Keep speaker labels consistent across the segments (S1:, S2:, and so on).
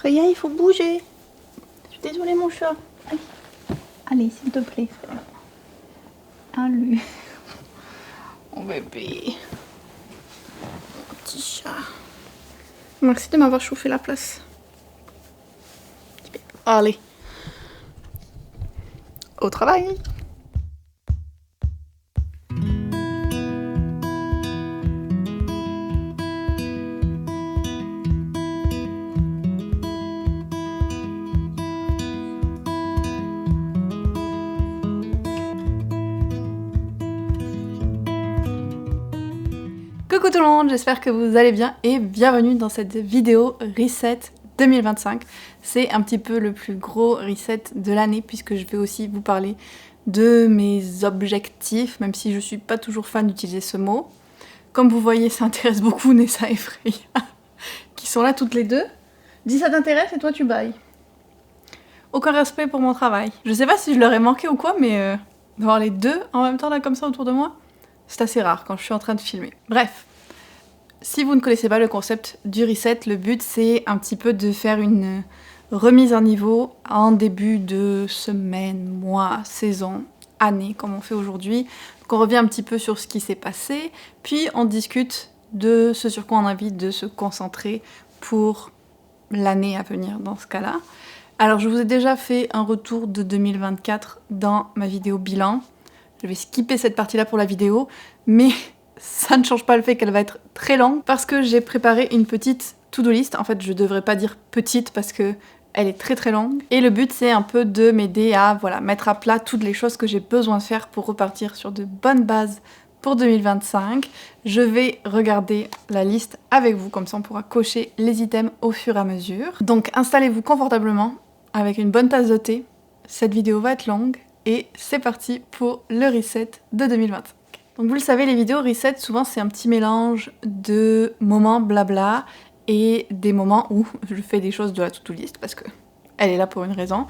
S1: Freya, il faut bouger. Je suis désolée mon chat. Allez, allez s'il te plaît. Allez. Mon bébé. Mon petit chat. Merci de m'avoir chauffé la place. Allez. Au travail. Coucou tout le monde, j'espère que vous allez bien et bienvenue dans cette vidéo Reset 2025. C'est un petit peu le plus gros reset de l'année puisque je vais aussi vous parler de mes objectifs, même si je suis pas toujours fan d'utiliser ce mot. Comme vous voyez, ça intéresse beaucoup Nessa et Freya, qui sont là toutes les deux. Dis ça t'intéresse et toi tu bailles. Aucun respect pour mon travail. Je sais pas si je leur ai manqué ou quoi, mais d'avoir les deux en même temps là comme ça autour de moi, c'est assez rare quand je suis en train de filmer. Bref, si vous ne connaissez pas le concept du reset, le but c'est un petit peu de faire une remise à niveau en début de semaine, mois, saison, année, comme on fait aujourd'hui. Donc on revient un petit peu sur ce qui s'est passé, puis on discute de ce sur quoi on a envie de se concentrer pour l'année à venir dans ce cas-là. Alors je vous ai déjà fait un retour de 2024 dans ma vidéo bilan. Je vais skipper cette partie-là pour la vidéo, mais ça ne change pas le fait qu'elle va être très longue parce que j'ai préparé une petite to-do list. En fait, je devrais pas dire petite parce que elle est très très longue. Et le but, c'est un peu de m'aider à mettre à plat toutes les choses que j'ai besoin de faire pour repartir sur de bonnes bases pour 2025. Je vais regarder la liste avec vous, comme ça on pourra cocher les items au fur et à mesure. Donc installez-vous confortablement avec une bonne tasse de thé. Cette vidéo va être longue. Et c'est parti pour le reset de 2025. Donc vous le savez, les vidéos reset, souvent c'est un petit mélange de moments blabla et des moments où je fais des choses de la to-do list parce que elle est là pour une raison.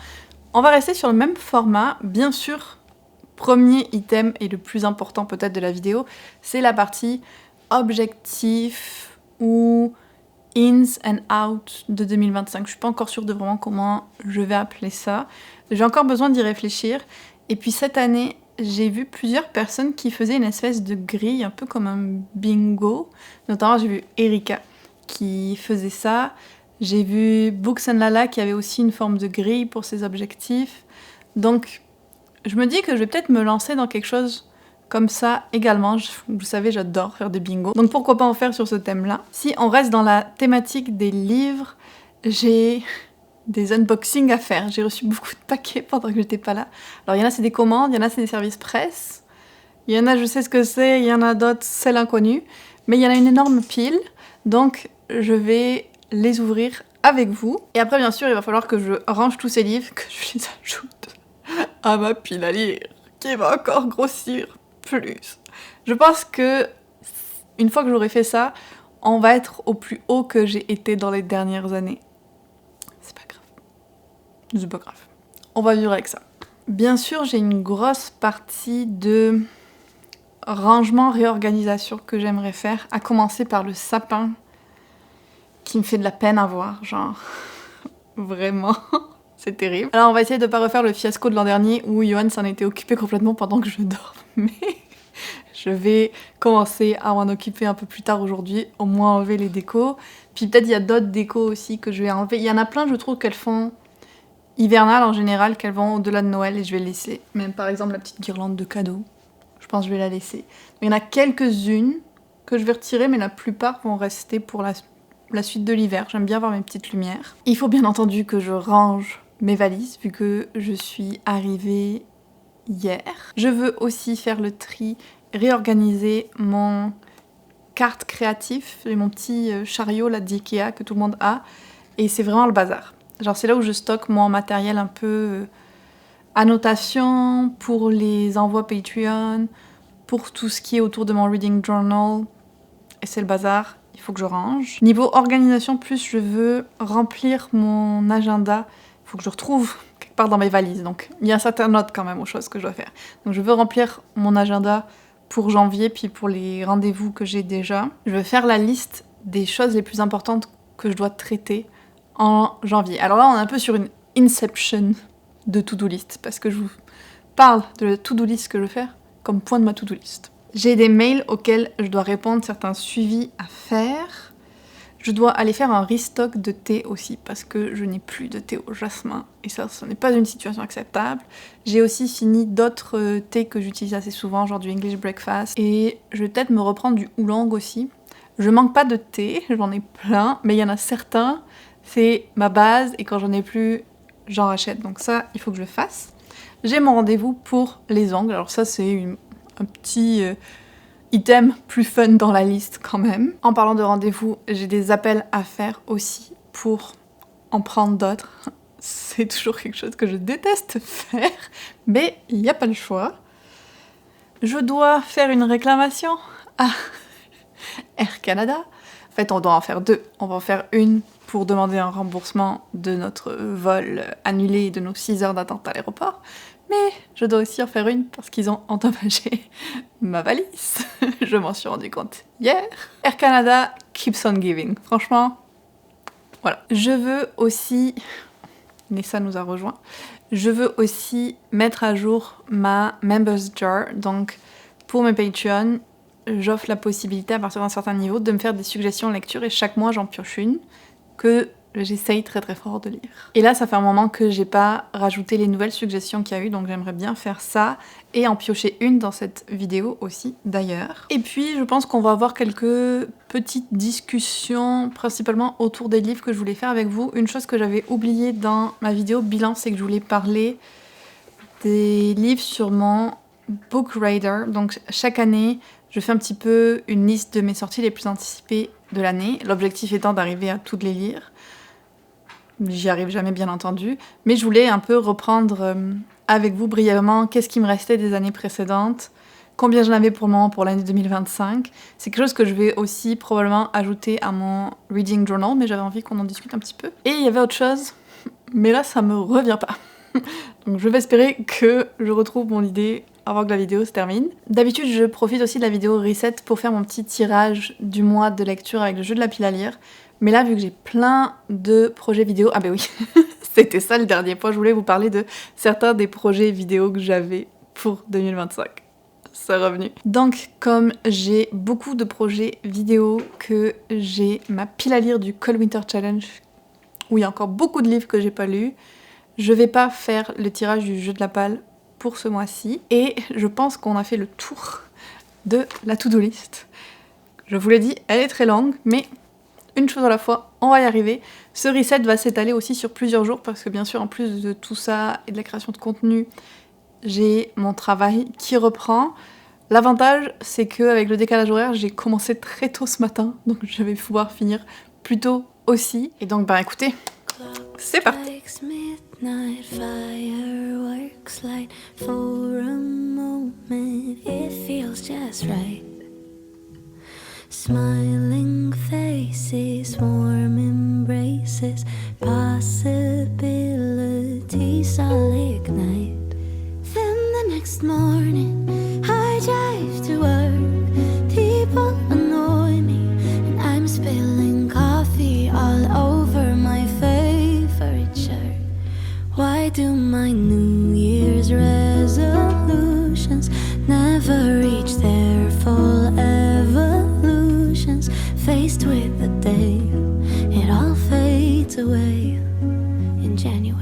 S1: On va rester sur le même format, bien sûr. Premier item et le plus important peut-être de la vidéo, c'est la partie objectif ou ins and out de 2025. Je suis pas encore sûre de vraiment comment je vais appeler ça. J'ai encore besoin d'y réfléchir. Et puis cette année, j'ai vu plusieurs personnes qui faisaient une espèce de grille, un peu comme un bingo. Notamment, j'ai vu Erika qui faisait ça. J'ai vu Books and Lala qui avait aussi une forme de grille pour ses objectifs. Donc, je me dis que je vais peut-être me lancer dans quelque chose comme ça également. Vous savez, j'adore faire des bingos. Donc pourquoi pas en faire sur ce thème-là. Si on reste dans la thématique des livres, j'ai des unboxings à faire. J'ai reçu beaucoup de paquets pendant que j'étais pas là. Alors il y en a c'est des commandes, il y en a c'est des services presse. Il y en a je sais ce que c'est, il y en a d'autres c'est l'inconnu. Mais il y en a une énorme pile. Donc je vais les ouvrir avec vous. Et après bien sûr il va falloir que je range tous ces livres, que je les ajoute à ma pile à lire, qui va encore grossir plus. Je pense que une fois que j'aurai fait ça, on va être au plus haut que j'ai été dans les dernières années. C'est pas grave. C'est pas grave. On va vivre avec ça. Bien sûr, j'ai une grosse partie de rangement, réorganisation que j'aimerais faire, à commencer par le sapin qui me fait de la peine à voir, genre vraiment. C'est terrible. Alors on va essayer de pas refaire le fiasco de l'an dernier où Johan s'en était occupé complètement pendant que je dormais. Je vais commencer à m'en occuper un peu plus tard aujourd'hui, au moins enlever les décos. Puis peut-être il y a d'autres décos aussi que je vais enlever. Il y en a plein, je trouve, qu'elles font hivernales en général, qu'elles vont au-delà de Noël et je vais les laisser. Même par exemple la petite guirlande de cadeaux, je pense que je vais la laisser. Donc, il y en a quelques-unes que je vais retirer, mais la plupart vont rester pour la suite de l'hiver. J'aime bien avoir mes petites lumières. Il faut bien entendu que je range mes valises, vu que je suis arrivée hier. Je veux aussi faire le tri, réorganiser mon carte créatif. J'ai mon petit chariot là d'Ikea que tout le monde a, et c'est vraiment le bazar. Genre c'est là où je stocke mon matériel un peu annotation pour les envois Patreon, pour tout ce qui est autour de mon reading journal, et c'est le bazar. Il faut que je range. Niveau organisation, plus je veux remplir mon agenda. Il faut que je retrouve quelque part dans mes valises. Donc il y a un certain note quand même aux choses que je dois faire. Donc je veux remplir mon agenda pour janvier, puis pour les rendez-vous que j'ai déjà. Je veux faire la liste des choses les plus importantes que je dois traiter en janvier. Alors là, on est un peu sur une inception de to-do list, parce que je vous parle de la to-do list que je vais faire comme point de ma to-do list. J'ai des mails auxquels je dois répondre, certains suivis à faire. Je dois aller faire un restock de thé aussi, parce que je n'ai plus de thé au jasmin, et ça, ce n'est pas une situation acceptable. J'ai aussi fini d'autres thés que j'utilise assez souvent, genre du English breakfast, et je vais peut-être me reprendre du oolong aussi. Je manque pas de thé, j'en ai plein, mais il y en a certains, c'est ma base, et quand j'en ai plus, j'en rachète, donc ça, il faut que je le fasse. J'ai mon rendez-vous pour les ongles, alors ça, c'est un petit item plus fun dans la liste quand même. En parlant de rendez-vous, j'ai des appels à faire aussi pour en prendre d'autres. C'est toujours quelque chose que je déteste faire, mais il n'y a pas le choix. Je dois faire une réclamation à Air Canada. En fait, on doit en faire deux. On va en faire une pour demander un remboursement de notre vol annulé et de nos 6 heures d'attente à l'aéroport. Mais je dois aussi en faire une parce qu'ils ont endommagé ma valise. Je m'en suis rendu compte hier. Air Canada keeps on giving. Franchement, voilà. Je veux aussi... Nessa nous a rejoint. Je veux aussi mettre à jour ma Members Jar. Donc, pour mes Patreon, j'offre la possibilité, à partir d'un certain niveau, de me faire des suggestions de lecture et chaque mois, j'en pioche une que j'essaye très très fort de lire. Et là, ça fait un moment que j'ai pas rajouté les nouvelles suggestions qu'il y a eu, donc j'aimerais bien faire ça et en piocher une dans cette vidéo aussi, d'ailleurs. Et puis, je pense qu'on va avoir quelques petites discussions, principalement autour des livres que je voulais faire avec vous. Une chose que j'avais oubliée dans ma vidéo bilan, c'est que je voulais parler des livres sur mon Book Radar. Donc, chaque année, je fais un petit peu une liste de mes sorties les plus anticipées de l'année, l'objectif étant d'arriver à toutes les lire. J'y arrive jamais, bien entendu, mais je voulais un peu reprendre avec vous brièvement qu'est-ce qui me restait des années précédentes, combien j'en avais pour le moment pour l'année 2025. C'est quelque chose que je vais aussi probablement ajouter à mon reading journal, mais j'avais envie qu'on en discute un petit peu. Et il y avait autre chose, mais là ça me revient pas. Donc je vais espérer que je retrouve mon idée avant que la vidéo se termine. D'habitude, je profite aussi de la vidéo Reset pour faire mon petit tirage du mois de lecture avec le jeu de la pile à lire. Mais là, vu que j'ai plein de projets vidéo... Ah ben oui, c'était ça le dernier point. Je voulais vous parler de certains des projets vidéo que j'avais pour 2025. C'est revenu. Donc, comme j'ai beaucoup de projets vidéo, que j'ai ma pile à lire du Cold Winter Challenge, où il y a encore beaucoup de livres que j'ai pas lus, je vais pas faire le tirage du jeu de la pile pour ce mois-ci. Et je pense qu'on a fait le tour de la to-do list. Je vous l'ai dit, elle est très longue, mais une chose à la fois, on va y arriver. Ce reset va s'étaler aussi sur plusieurs jours parce que bien sûr, en plus de tout ça et de la création de contenu, j'ai mon travail qui reprend. L'avantage, c'est qu'avec le décalage horaire, j'ai commencé très tôt ce matin, donc je vais pouvoir finir plus tôt aussi. Et donc, bah écoutez, c'est parti. Midnight fireworks light for a moment, it feels just right. Smiling faces, warm embraces, possibilities all ignite. Then the next morning, I drive to work. People annoy me, and I'm spilling coffee all over my favorite shirt. Why do my New Year's resolutions never reach their full evolutions? Faced with the day, it all fades away in January.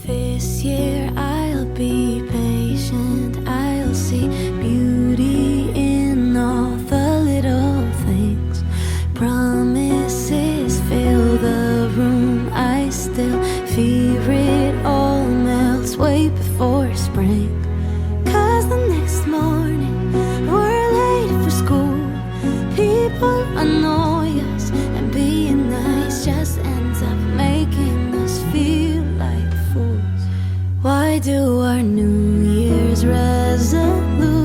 S1: This year I'll be patient, I'll see beauty in all the little things. Promises fill the room, I still fear it all melts way before spring. Cause the next morning we're late for school. People annoy us, and being nice just ends up making us feel like fools. Why do our New Year's resolutions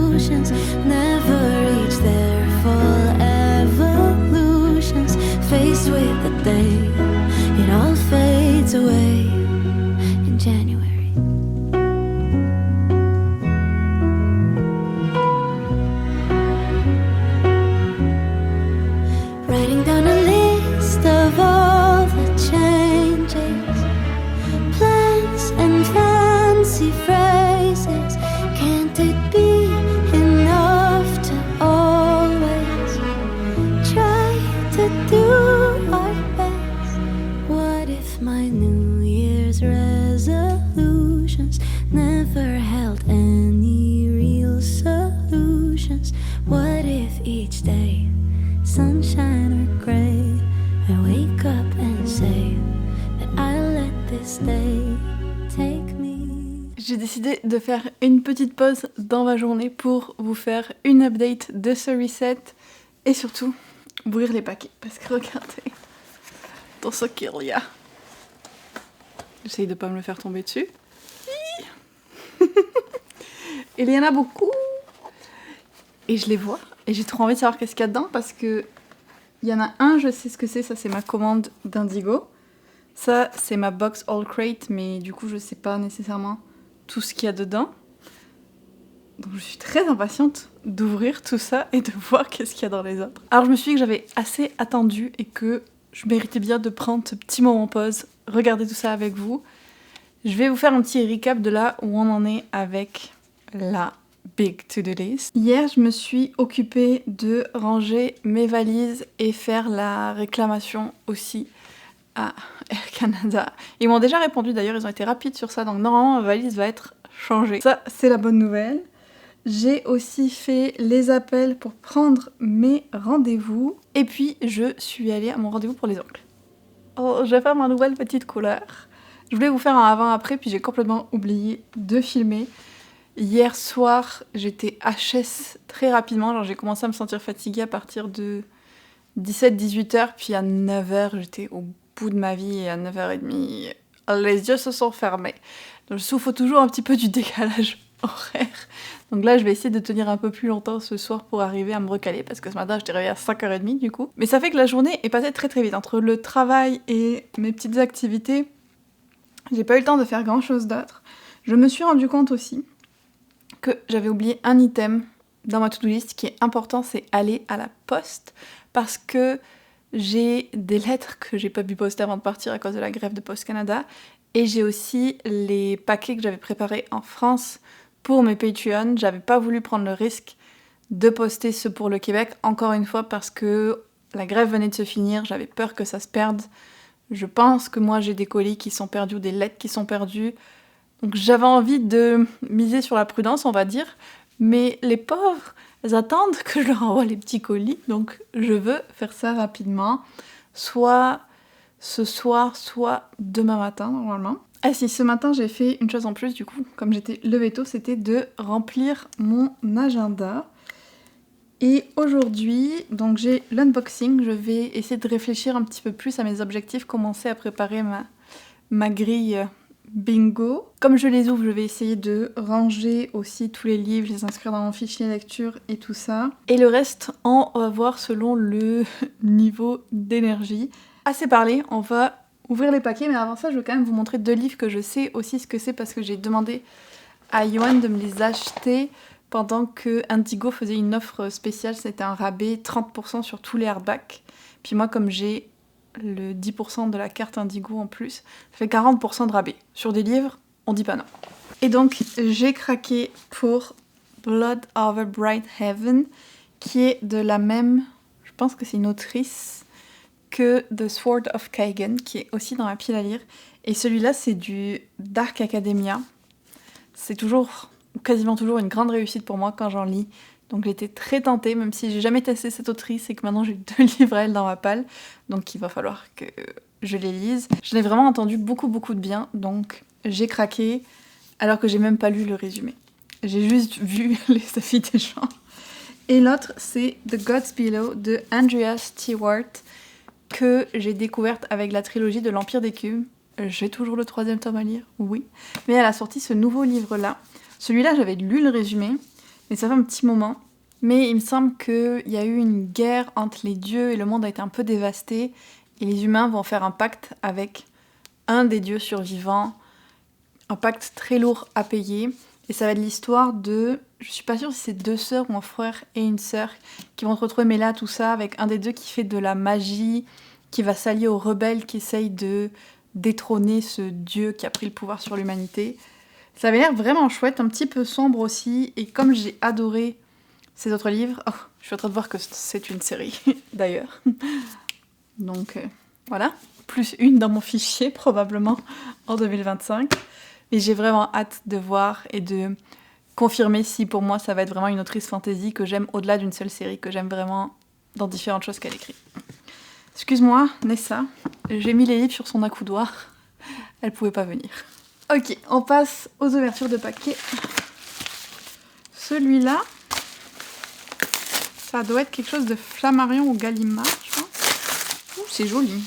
S1: j'ai décidé de faire une petite pause dans ma journée pour vous faire une update de ce reset et surtout ouvrir les paquets parce que regardez dans ce qu'il y a. J'essaye de pas me le faire tomber dessus. Il y en a beaucoup et je les vois et j'ai trop envie de savoir qu'est-ce qu'il y a dedans parce que il y en a un, je sais ce que c'est, ça c'est ma commande d'Indigo. Ça c'est ma box All Crate, mais du coup je sais pas nécessairement tout ce qu'il y a dedans. Donc je suis très impatiente d'ouvrir tout ça et de voir qu'est-ce qu'il y a dans les autres. Alors je me suis dit que j'avais assez attendu et que je méritais bien de prendre ce petit moment pause, regarder tout ça avec vous. Je vais vous faire un petit recap de là où on en est avec la big to-do list. Hier, je me suis occupée de ranger mes valises et faire la réclamation aussi à Air Canada. Ils m'ont déjà répondu d'ailleurs, ils ont été rapides sur ça, donc normalement ma valise va être changée. Ça, c'est la bonne nouvelle. J'ai aussi fait les appels pour prendre mes rendez-vous. Et puis, je suis allée à mon rendez-vous pour les ongles. Oh, je vais faire ma nouvelle petite couleur. Je voulais vous faire un avant-après, puis j'ai complètement oublié de filmer. Hier soir, j'étais HS très rapidement. Genre, j'ai commencé à me sentir fatiguée à partir de 17-18 h. Puis à 9 h, j'étais au bout de ma vie. Et à 9 h 30, les yeux se sont fermés. Donc, je souffre toujours un petit peu du décalage horaire. Donc là, je vais essayer de tenir un peu plus longtemps ce soir pour arriver à me recaler. Parce que ce matin, j'étais réveillée à 5 h 30 du coup. Mais ça fait que la journée est passée très très vite. Entre le travail et mes petites activités, j'ai pas eu le temps de faire grand chose d'autre. Je me suis rendu compte aussi que j'avais oublié un item dans ma to-do list qui est important, c'est aller à la poste parce que j'ai des lettres que j'ai pas pu poster avant de partir à cause de la grève de Post Canada et j'ai aussi les paquets que j'avais préparés en France pour mes Patreon. J'avais pas voulu prendre le risque de poster ceux pour le Québec, encore une fois parce que la grève venait de se finir, j'avais peur que ça se perde. Je pense que moi j'ai des colis qui sont perdus ou des lettres qui sont perdues. Donc j'avais envie de miser sur la prudence, on va dire. Mais les pauvres, elles attendent que je leur envoie les petits colis. Donc je veux faire ça rapidement. Soit ce soir, soit demain matin, normalement. Ah si, ce matin, j'ai fait une chose en plus, du coup. Comme j'étais levée tôt, c'était de remplir mon agenda. Et aujourd'hui, donc j'ai l'unboxing. Je vais essayer de réfléchir un petit peu plus à mes objectifs, commencer à préparer ma grille bingo. Comme je les ouvre, je vais essayer de ranger aussi tous les livres, les inscrire dans mon fichier lecture et tout ça. Et le reste, on va voir selon le niveau d'énergie. Assez parlé, on va ouvrir les paquets, mais avant ça, je vais quand même vous montrer 2 livres que je sais aussi ce que c'est parce que j'ai demandé à Yohan de me les acheter pendant que Indigo faisait une offre spéciale, c'était un rabais 30% sur tous les hardbacks. Puis moi, comme j'ai le 10% de la carte Indigo en plus, ça fait 40% de rabais. Sur des livres, on dit pas non. Et donc, j'ai craqué pour Blood Over Bright Heaven, qui est de la même, je pense que c'est une autrice, que The Sword of Kagan, qui est aussi dans ma pile à lire. Et celui-là, c'est du Dark Academia. C'est toujours, quasiment toujours une grande réussite pour moi quand j'en lis. Donc j'étais très tentée, même si j'ai jamais testé cette autrice et que maintenant j'ai 2 livres à elle dans ma palle. Donc il va falloir que je les lise. Je l'ai vraiment entendu beaucoup de bien, donc j'ai craqué alors que j'ai même pas lu le résumé. J'ai juste vu les avis des gens. Et l'autre, c'est The Gods Below de Andrea Stewart que j'ai découverte avec la trilogie de l'Empire des Cubes. J'ai toujours le 3e tome à lire, oui. Mais elle a sorti ce nouveau livre-là. Celui-là, j'avais lu le résumé, mais ça fait un petit moment. Mais il me semble qu'il y a eu une guerre entre les dieux et le monde a été un peu dévasté. Et les humains vont faire un pacte avec un des dieux survivants. Un pacte très lourd à payer. Et ça va être l'histoire de... Je suis pas sûre si c'est 2 sœurs ou un frère et une sœur qui vont se retrouver mêlés à tout ça avec un des deux qui fait de la magie, qui va s'allier aux rebelles qui essayent de détrôner ce dieu qui a pris le pouvoir sur l'humanité. Ça avait l'air vraiment chouette, un petit peu sombre aussi. Et comme j'ai adoré ces autres livres... Oh, je suis en train de voir que c'est une série, d'ailleurs. Donc, voilà. Plus une dans mon fichier, probablement, en 2025. Et j'ai vraiment hâte de voir et de confirmer si, pour moi, ça va être vraiment une autrice fantasy que j'aime au-delà d'une seule série, que j'aime vraiment dans différentes choses qu'elle écrit. Excuse-moi, Nessa, j'ai mis les livres sur son accoudoir. Elle pouvait pas venir. Ok, on passe aux ouvertures de paquets. Celui-là, ça doit être quelque chose de Flammarion ou Gallimard, je pense. Ouh, c'est joli.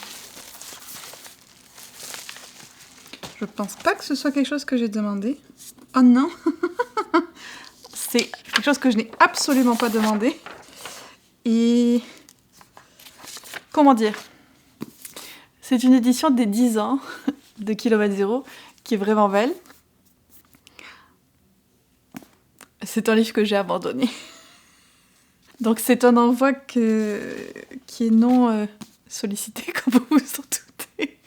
S1: Je pense pas que ce soit quelque chose que j'ai demandé. Oh non. C'est quelque chose que je n'ai absolument pas demandé. Et... comment dire? C'est une édition des 10 ans de Kilomètre Zéro qui est vraiment belle. C'est un livre que j'ai abandonné. Donc c'est un envoi qui est non sollicité, comme vous vous en doutez.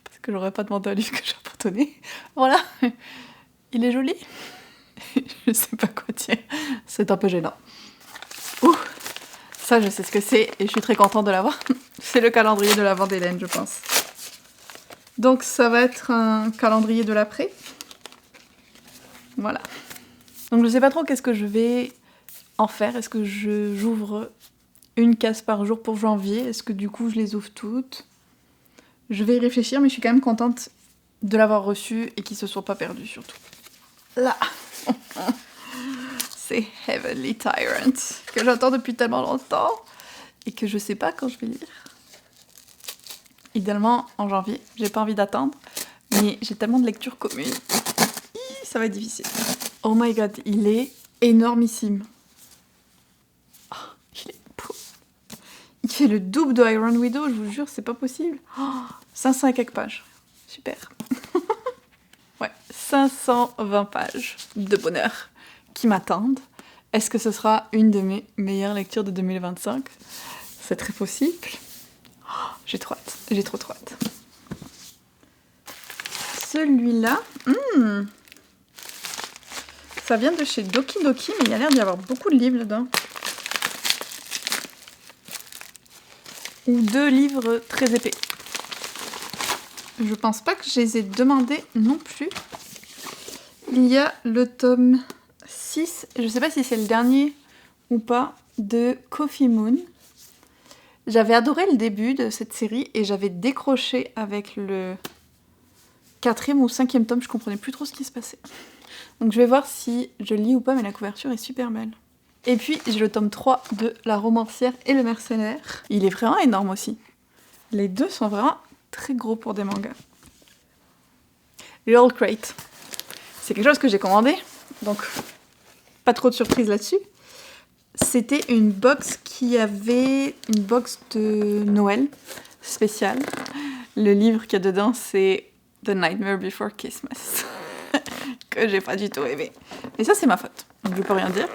S1: Parce que j'aurais pas demandé un livre que j'ai abandonné. Voilà. Il est joli. Je sais pas quoi dire. C'est un peu gênant. Ouh, ça je sais ce que c'est et je suis très contente de l'avoir. C'est le calendrier de l'Avent d'Hélène, je pense. Donc ça va être un calendrier de l'après. Voilà. Donc je sais pas trop qu'est-ce que je vais en faire. Est-ce que j'ouvre une case par jour pour janvier? Est-ce que du coup je les ouvre toutes? Je vais y réfléchir, mais je suis quand même contente de l'avoir reçu et qu'ils se sont pas perdus surtout. Là, c'est Heavenly Tyrant, que j'attends depuis tellement longtemps et que je sais pas quand je vais lire. Idéalement en janvier, j'ai pas envie d'attendre, mais j'ai tellement de lectures communes. Ça va être difficile. Oh my god, il est énormissime. Oh, il est beau. Il fait le double de Iron Widow, je vous jure, c'est pas possible. Oh, 500 et quelques pages. Super. Ouais, 520 pages de bonheur qui m'attendent. Est-ce que ce sera une de mes meilleures lectures de 2025? C'est très possible. Oh, j'ai trop hâte, j'ai trop hâte. Celui-là, ça vient de chez Doki Doki, mais il y a l'air d'y avoir beaucoup de livres dedans. Ou 2 livres très épais. Je pense pas que je les ai demandés non plus. Il y a le tome 6, je sais pas si c'est le dernier ou pas, de Coffee Moon. J'avais adoré le début de cette série et j'avais décroché avec le 4e ou 5e tome, je comprenais plus trop ce qui se passait. Donc je vais voir si je lis ou pas, mais la couverture est super belle. Et puis j'ai le tome 3 de La Romancière et le Mercenaire. Il est vraiment énorme aussi. Les deux sont vraiment très gros pour des mangas. L'Old Crate. C'est quelque chose que j'ai commandé, donc pas trop de surprise là-dessus. C'était une box qui avait une box de Noël spéciale. Le livre qu'il y a dedans, c'est The Nightmare Before Christmas, que j'ai pas du tout aimé. Et ça, c'est ma faute, donc je peux rien dire.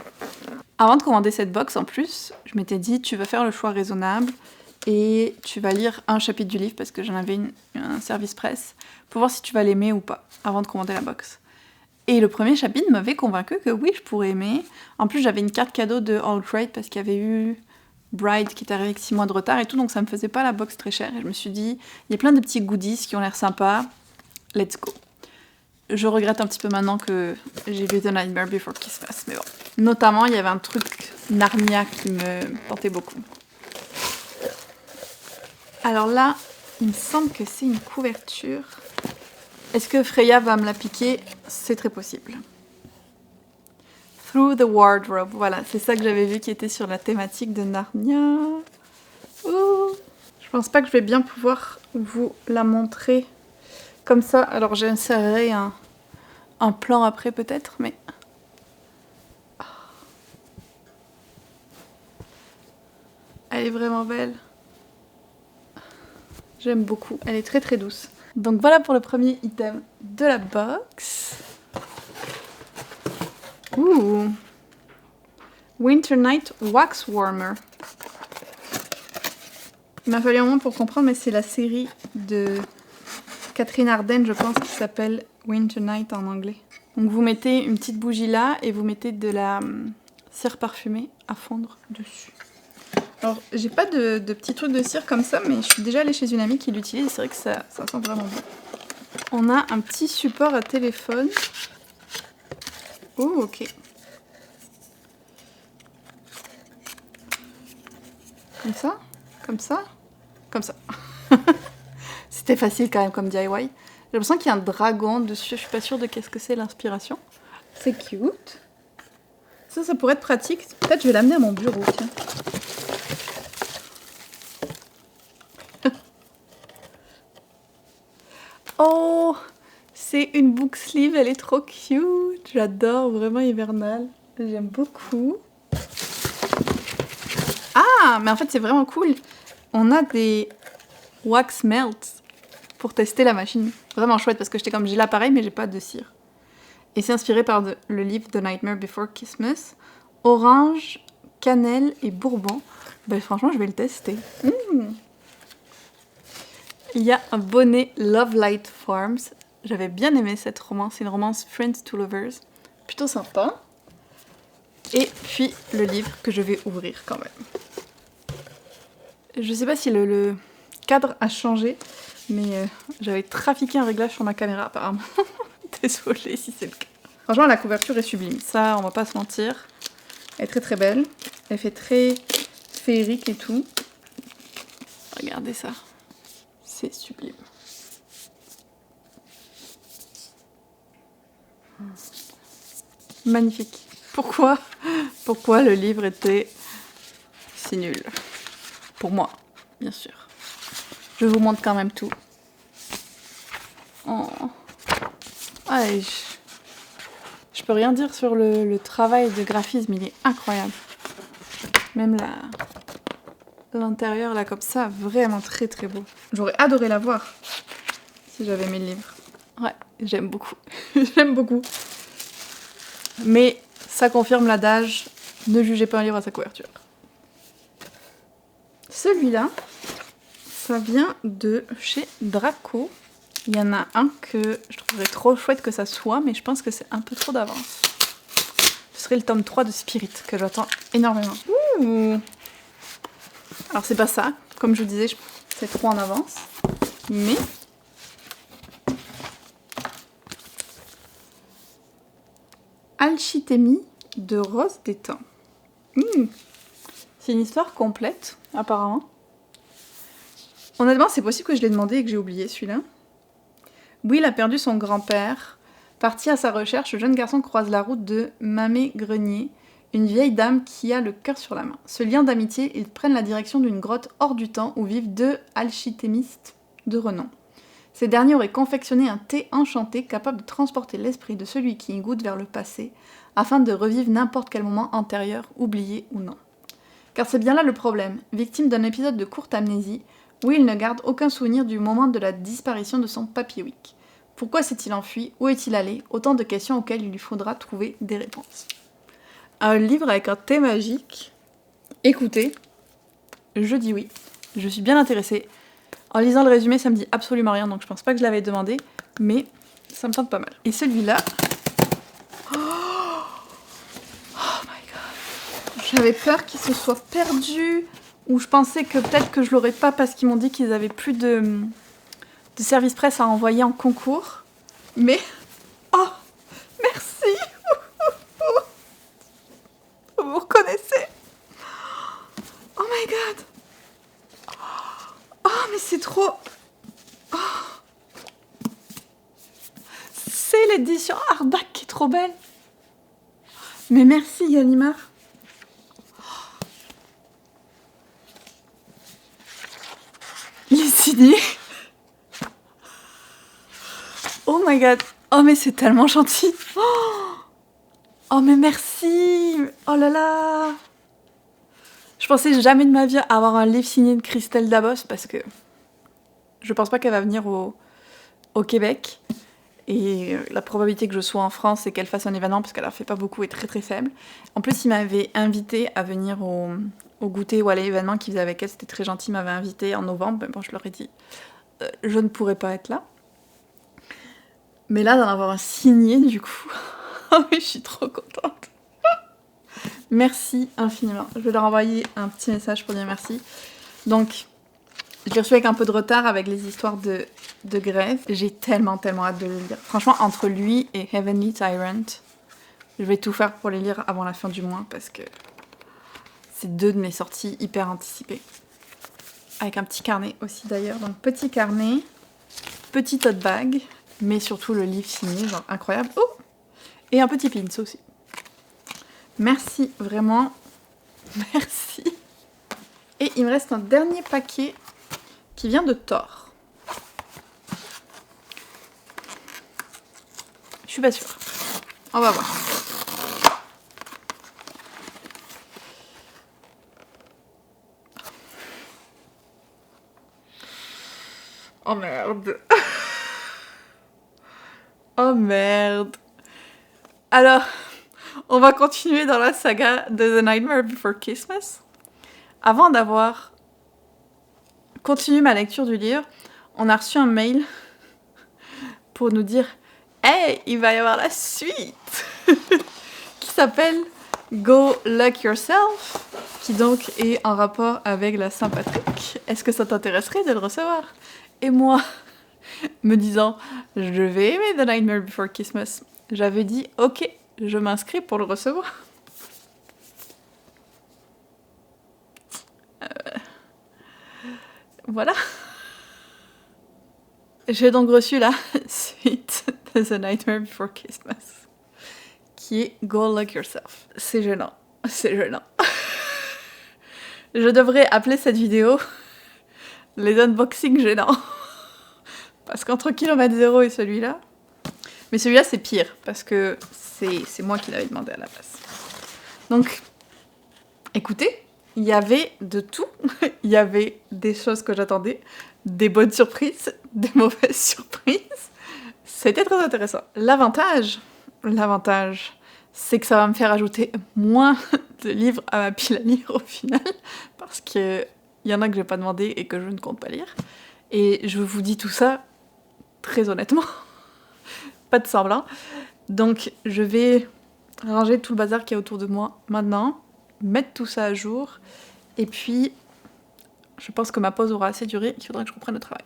S1: Avant de commander cette box, en plus, je m'étais dit, tu vas faire le choix raisonnable et tu vas lire un chapitre du livre, parce que j'en avais un service presse, pour voir si tu vas l'aimer ou pas, avant de commander la box. Et le premier chapitre m'avait convaincu que oui, je pourrais aimer. En plus, j'avais une carte cadeau de Old Crate, parce qu'il y avait eu Bride qui est arrivé avec 6 mois de retard et tout, donc ça me faisait pas la box très chère. Et je me suis dit, il y a plein de petits goodies qui ont l'air sympas, let's go. Je regrette un petit peu maintenant que j'ai vu The Nightmare Before Christmas, mais bon. Notamment, il y avait un truc Narnia qui me tentait beaucoup. Alors là, il me semble que c'est une couverture. Est-ce que Freya va me la piquer? C'est très possible. Through the Wardrobe, voilà, c'est ça que j'avais vu qui était sur la thématique de Narnia. Ouh. Je pense pas que je vais bien pouvoir vous la montrer comme ça. Alors j'insérerai un plan après peut-être, mais... Elle est vraiment belle. J'aime beaucoup, elle est très très douce. Donc voilà pour le premier item de la box. Ouh. Winter Night Wax Warmer. Il m'a fallu un moment pour comprendre, mais c'est la série de Catherine Arden, je pense, qui s'appelle Winter Night en anglais. Donc vous mettez une petite bougie là et vous mettez de la cire parfumée à fondre dessus. Alors j'ai pas de petits trucs de cire comme ça, mais je suis déjà allée chez une amie qui l'utilise et c'est vrai que ça sent vraiment bon. On a un petit support à téléphone. Oh ok. Comme ça, comme ça, comme ça. C'était facile quand même comme DIY. J'ai l'impression qu'il y a un dragon dessus, je suis pas sûre de qu'est-ce que c'est l'inspiration. C'est cute. Ça pourrait être pratique. Peut-être je vais l'amener à mon bureau, tiens. Oh, c'est une book sleeve, elle est trop cute. J'adore, vraiment hivernale. J'aime beaucoup. Ah, mais en fait c'est vraiment cool. On a des wax melts pour tester la machine. Vraiment chouette parce que j'étais comme j'ai l'appareil mais j'ai pas de cire. Et c'est inspiré par le livre The Nightmare Before Christmas. Orange, cannelle et bourbon. Ben, franchement, je vais le tester. Il y a un bonnet Love Light Farms. J'avais bien aimé cette romance. C'est une romance Friends to Lovers. Plutôt sympa. Et puis le livre que je vais ouvrir quand même. Je sais pas si le cadre a changé, mais j'avais trafiqué un réglage sur ma caméra apparemment. Désolée si c'est le cas. Franchement, la couverture est sublime. Ça, on va pas se mentir. Elle est très très belle. Elle fait très féerique et tout. Regardez ça. C'est sublime. Magnifique. Pourquoi le livre était si nul? Pour moi, bien sûr. Je vous montre quand même tout. Oh. Ouais, je peux rien dire sur le travail de graphisme, il est incroyable. Même l'intérieur là comme ça, vraiment très très beau. J'aurais adoré la voir si j'avais aimé le livre. Ouais, j'aime beaucoup. J'aime beaucoup. Mais ça confirme l'adage, ne jugez pas un livre à sa couverture. Celui-là, ça vient de chez Draco. Il y en a un que je trouverais trop chouette que ça soit, mais je pense que c'est un peu trop d'avance. Ce serait le tome 3 de Spirit, que j'attends énormément. Ouh. Alors c'est pas ça, comme je vous disais, c'est trop en avance. Mais... Alchithémie de Rose des Temps. C'est une histoire complète, apparemment. Honnêtement, c'est possible que je l'ai demandé et que j'ai oublié celui-là. Will a perdu son grand-père. Parti à sa recherche, le jeune garçon croise la route de Mamé Grenier, une vieille dame qui a le cœur sur la main. Ce lien d'amitié, ils prennent la direction d'une grotte hors du temps où vivent deux alchitémistes de renom. Ces derniers auraient confectionné un thé enchanté capable de transporter l'esprit de celui qui y goûte vers le passé, afin de revivre n'importe quel moment antérieur, oublié ou non. Car c'est bien là le problème. Victime d'un épisode de courte amnésie, Will ne garde aucun souvenir du moment de la disparition de son papy-wick. Pourquoi s'est-il enfui? Où est-il allé? Autant de questions auxquelles il lui faudra trouver des réponses. Un livre avec un thé magique. Écoutez, je dis oui. Je suis bien intéressée. En lisant le résumé, ça me dit absolument rien, donc je pense pas que je l'avais demandé, mais ça me tente pas mal. Et celui-là... Oh my god. J'avais peur qu'il se soit perdu, ou je pensais que peut-être que je l'aurais pas parce qu'ils m'ont dit qu'ils avaient plus de service presse à envoyer en concours. Mais... Oh, merci. Vous reconnaissez? Oh my god. Oh, mais c'est trop... Oh. C'est l'édition hardback qui est trop belle. Mais merci Gallimard. Il est signé. Oh my god. Oh mais c'est tellement gentil. Oh mais merci. Oh là là. Je pensais jamais de ma vie avoir un livre signé de Christelle Dabos parce que je pense pas qu'elle va venir au Québec. Et la probabilité que je sois en France et qu'elle fasse un événement, parce qu'elle en fait pas beaucoup, est très très faible. En plus, il m'avait invité à venir au goûter ou à l'événement qu'il faisait avec elle. C'était très gentil, il m'avait invité en novembre. Mais bon, je leur ai dit, je ne pourrais pas être là. Mais là, d'en avoir un signé, du coup, oh oui, je suis trop contente. Merci infiniment. Je vais leur envoyer un petit message pour dire merci. Donc, je l'ai reçu avec un peu de retard avec les histoires de grève. J'ai tellement hâte de le lire. Franchement, entre lui et Heavenly Tyrant, je vais tout faire pour les lire avant la fin du mois parce que c'est deux de mes sorties hyper anticipées. Avec un petit carnet aussi d'ailleurs. Donc petit carnet, petit tote bag mais surtout le livre signé, genre incroyable. Oh, et un petit pins aussi. Merci, vraiment. Merci. Et il me reste un dernier paquet qui vient de Thor. Je suis pas sûre. On va voir. Oh merde. Oh merde. Alors, on va continuer dans la saga de The Nightmare Before Christmas. Avant d'avoir continué ma lecture du livre, on a reçu un mail pour nous dire « Hey, il va y avoir la suite !» qui s'appelle « Go Luck Yourself », qui donc est en rapport avec la Saint-Patrick. Est-ce que ça t'intéresserait de le recevoir ? Et moi, me disant « Je vais aimer The Nightmare Before Christmas », j'avais dit « Ok, je m'inscris pour le recevoir ». Voilà. J'ai donc reçu la suite de The Nightmare Before Christmas, qui est Go Luck Yourself. C'est gênant. C'est gênant. Je devrais appeler cette vidéo les unboxings gênants. Parce qu'entre kilomètre 0 et celui-là... Mais celui-là, c'est pire, parce que c'est moi qui l'avais demandé à la place. Donc, écoutez, il y avait de tout. Il y avait des choses que j'attendais, des bonnes surprises, des mauvaises surprises. C'était très intéressant. L'avantage, c'est que ça va me faire ajouter moins de livres à ma pile à lire au final, parce qu'il y en a que je n'ai pas demandé et que je ne compte pas lire. Et je vous dis tout ça très honnêtement, pas de semblant. Donc je vais ranger tout le bazar qui est autour de moi maintenant, mettre tout ça à jour, et puis je pense que ma pause aura assez duré, qu'il faudra que je reprenne le travail.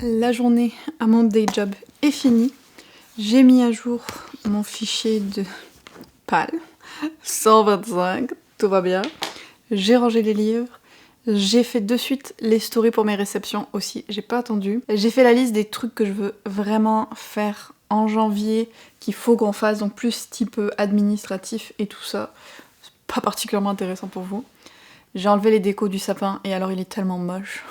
S1: La journée à mon day job est finie. J'ai mis à jour mon fichier de PAL, 125, tout va bien. J'ai rangé les livres. J'ai fait de suite les stories pour mes réceptions aussi, j'ai pas attendu. J'ai fait la liste des trucs que je veux vraiment faire en janvier, qu'il faut qu'on fasse, donc plus type administratif et tout ça. C'est pas particulièrement intéressant pour vous. J'ai enlevé les décos du sapin et alors il est tellement moche.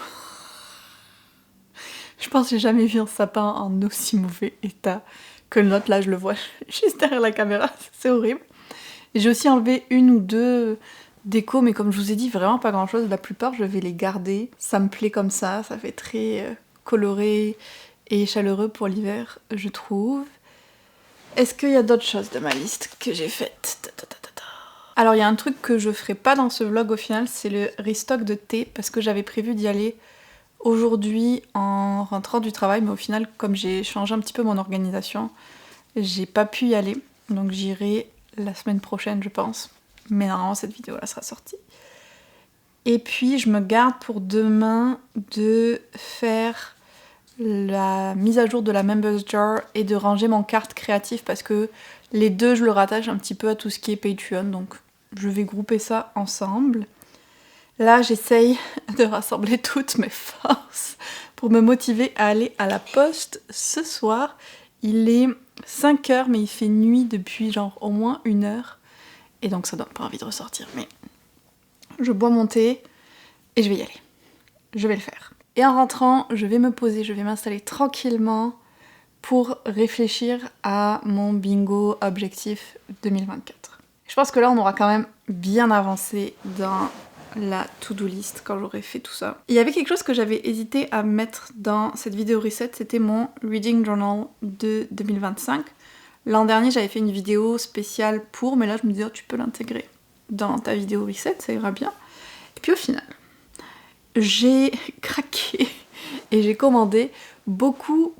S1: Je pense que j'ai jamais vu un sapin en aussi mauvais état que le nôtre. Là, je le vois juste derrière la caméra, c'est horrible. Et j'ai aussi enlevé une ou deux décos, mais comme je vous ai dit, vraiment pas grand chose. La plupart, je vais les garder. Ça me plaît comme ça fait très coloré et chaleureux pour l'hiver, je trouve. Est-ce qu'il y a d'autres choses de ma liste que j'ai faites ? Alors, il y a un truc que je ferai pas dans ce vlog au final, c'est le restock de thé, parce que j'avais prévu d'y aller aujourd'hui en rentrant du travail, mais au final, comme j'ai changé un petit peu mon organisation, j'ai pas pu y aller. Donc j'irai la semaine prochaine, je pense. Mais normalement, cette vidéo-là sera sortie. Et puis, je me garde pour demain de faire la mise à jour de la Members Jar et de ranger mon carte créatif, parce que les deux, je le rattache un petit peu à tout ce qui est Patreon. Donc, je vais grouper ça ensemble. Là, j'essaye de rassembler toutes mes forces pour me motiver à aller à la poste ce soir. Il est 5 h, mais il fait nuit depuis genre au moins 1 heure. Et donc ça donne pas envie de ressortir. Mais je bois mon thé et je vais y aller. Je vais le faire. Et en rentrant, je vais me poser, je vais m'installer tranquillement pour réfléchir à mon bingo objectif 2024. Je pense que là, on aura quand même bien avancé dans la to-do list quand j'aurai fait tout ça. Il y avait quelque chose que j'avais hésité à mettre dans cette vidéo reset, c'était mon reading journal de 2025. L'an dernier, j'avais fait une vidéo spéciale pour, mais là, je me disais, oh, tu peux l'intégrer dans ta vidéo reset, ça ira bien. Et puis au final, j'ai craqué et j'ai commandé beaucoup,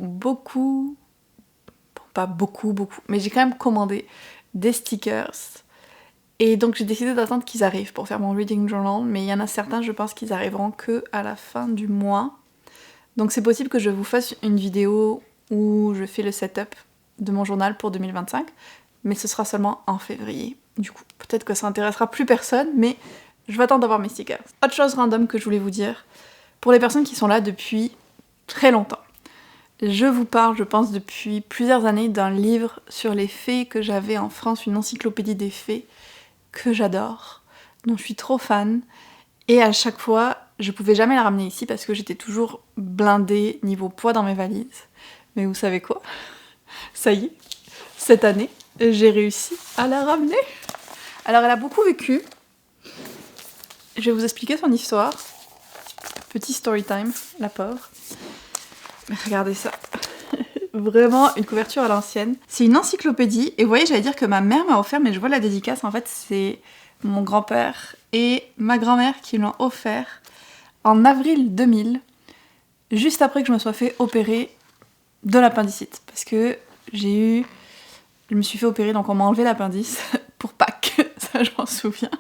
S1: pas beaucoup, mais j'ai quand même commandé des stickers. Et donc j'ai décidé d'attendre qu'ils arrivent pour faire mon reading journal, mais il y en a certains, je pense qu'ils arriveront que à la fin du mois. Donc c'est possible que je vous fasse une vidéo où je fais le setup de mon journal pour 2025, mais ce sera seulement en février. Du coup, peut-être que ça intéressera plus personne, mais je vais attendre d'avoir mes stickers. Autre chose random que je voulais vous dire, pour les personnes qui sont là depuis très longtemps. Je vous parle, je pense, depuis plusieurs années d'un livre sur les fées que j'avais en France, une encyclopédie des fées que j'adore, dont je suis trop fan. Et à chaque fois, je pouvais jamais la ramener ici parce que j'étais toujours blindée niveau poids dans mes valises. Mais vous savez quoi? Ça y est, cette année, j'ai réussi à la ramener. Alors elle a beaucoup vécu. Je vais vous expliquer son histoire. Petit story time, la pauvre. Mais regardez ça. Vraiment une couverture à l'ancienne. C'est une encyclopédie. Et vous voyez, j'allais dire que ma mère m'a offert, mais je vois la dédicace. En fait, c'est mon grand-père et ma grand-mère qui l'ont offert en avril 2000, juste après que je me sois fait opérer de l'appendicite. Parce que je me suis fait opérer, donc on m'a enlevé l'appendice pour Pâques. Ça, je m'en souviens.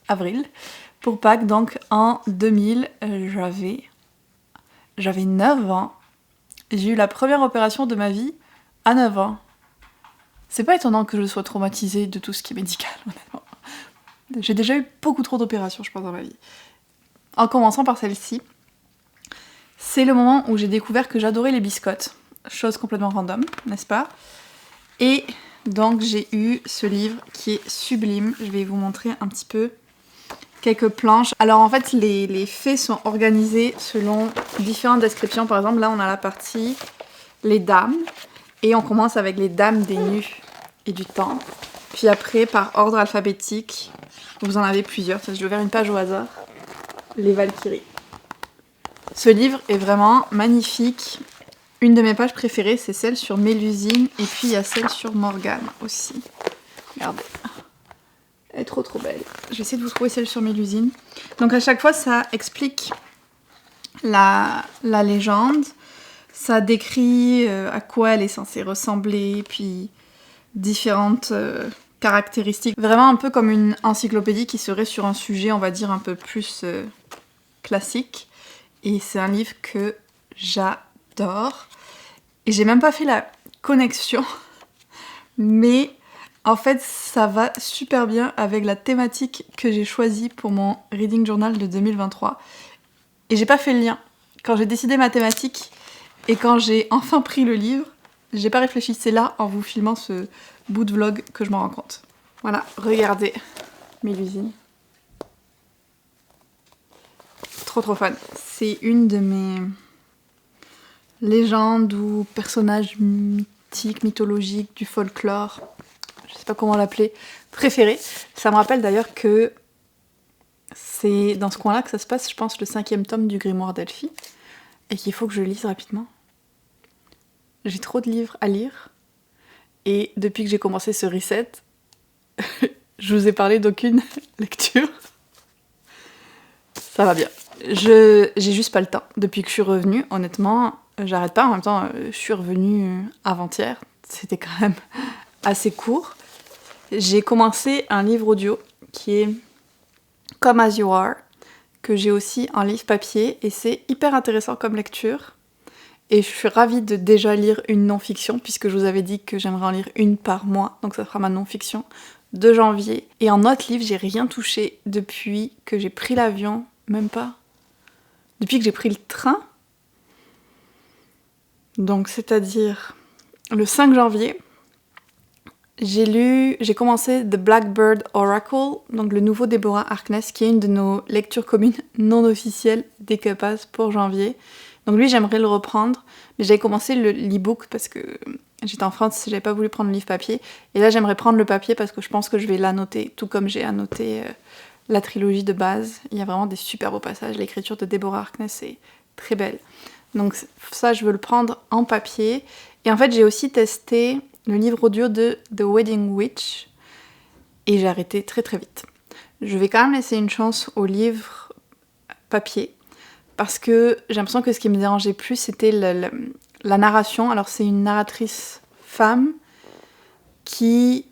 S1: Avril. Pour Pâques, donc en 2000, j'avais 9 ans. J'ai eu la première opération de ma vie à 9 ans. C'est pas étonnant que je sois traumatisée de tout ce qui est médical, honnêtement. J'ai déjà eu beaucoup trop d'opérations, je pense, dans ma vie. En commençant par celle-ci, c'est le moment où j'ai découvert que j'adorais les biscottes. Chose complètement random, n'est-ce pas? Et donc j'ai eu ce livre qui est sublime. Je vais vous montrer un petit peu quelques planches. Alors en fait, les faits sont organisés selon différentes descriptions. Par exemple, là on a la partie les dames. Et on commence avec les dames des nus et du temps. Puis après, par ordre alphabétique, vous en avez plusieurs. Je vais ouvrir une page au hasard. Les Valkyries. Ce livre est vraiment magnifique. Une de mes pages préférées, c'est celle sur Mélusine. Et puis il y a celle sur Morgane aussi. Regardez. Elle est trop belle. Je vais essayer de vous trouver celle sur Mélusine. Donc à chaque fois, ça explique la légende. Ça décrit à quoi elle est censée ressembler, puis différentes caractéristiques. Vraiment un peu comme une encyclopédie qui serait sur un sujet, on va dire, un peu plus classique. Et c'est un livre que j'adore. Et j'ai même pas fait la connexion, mais en fait, ça va super bien avec la thématique que j'ai choisie pour mon reading journal de 2023. Et j'ai pas fait le lien. Quand j'ai décidé ma thématique et quand j'ai enfin pris le livre, j'ai pas réfléchi. C'est là, en vous filmant ce bout de vlog, que je m'en rends compte. Voilà, regardez Mélusine. Trop fan. C'est une de mes légendes ou personnages mythiques, mythologiques, du folklore, je sais pas comment l'appeler, préféré. Ça me rappelle d'ailleurs que c'est dans ce coin-là que ça se passe, je pense, le 5e tome du Grimoire d'Elphie, et qu'il faut que je lise rapidement. J'ai trop de livres à lire, et depuis que j'ai commencé ce reset, je vous ai parlé d'aucune lecture. Ça va bien. J'ai juste pas le temps. Depuis que je suis revenue, honnêtement, j'arrête pas. En même temps, je suis revenue avant-hier. C'était quand même assez court. J'ai commencé un livre audio qui est Come As You Are, que j'ai aussi en livre papier, et c'est hyper intéressant comme lecture. Et je suis ravie de déjà lire une non-fiction, puisque je vous avais dit que j'aimerais en lire une par mois, donc ça fera ma non-fiction de janvier. Et en autre livre, j'ai rien touché depuis que j'ai pris l'avion même pas. Depuis que j'ai pris le train, donc c'est-à-dire le 5 janvier, j'ai commencé The Blackbird Oracle, donc le nouveau Deborah Harkness, qui est une de nos lectures communes non officielles dès qu'elle passe pour janvier. Donc lui, j'aimerais le reprendre, mais j'avais commencé l'e-book parce que j'étais en France, j'avais pas voulu prendre le livre papier. Et là, j'aimerais prendre le papier parce que je pense que je vais l'annoter, tout comme j'ai annoté la trilogie de base. Il y a vraiment des super beaux passages. L'écriture de Deborah Harkness est très belle. Donc ça, je veux le prendre en papier. Et en fait, j'ai aussi testé le livre audio de The Wedding Witch et j'ai arrêté très très vite. Je vais quand même laisser une chance au livre papier parce que j'ai l'impression que ce qui me dérangeait plus c'était la narration. Alors c'est une narratrice femme qui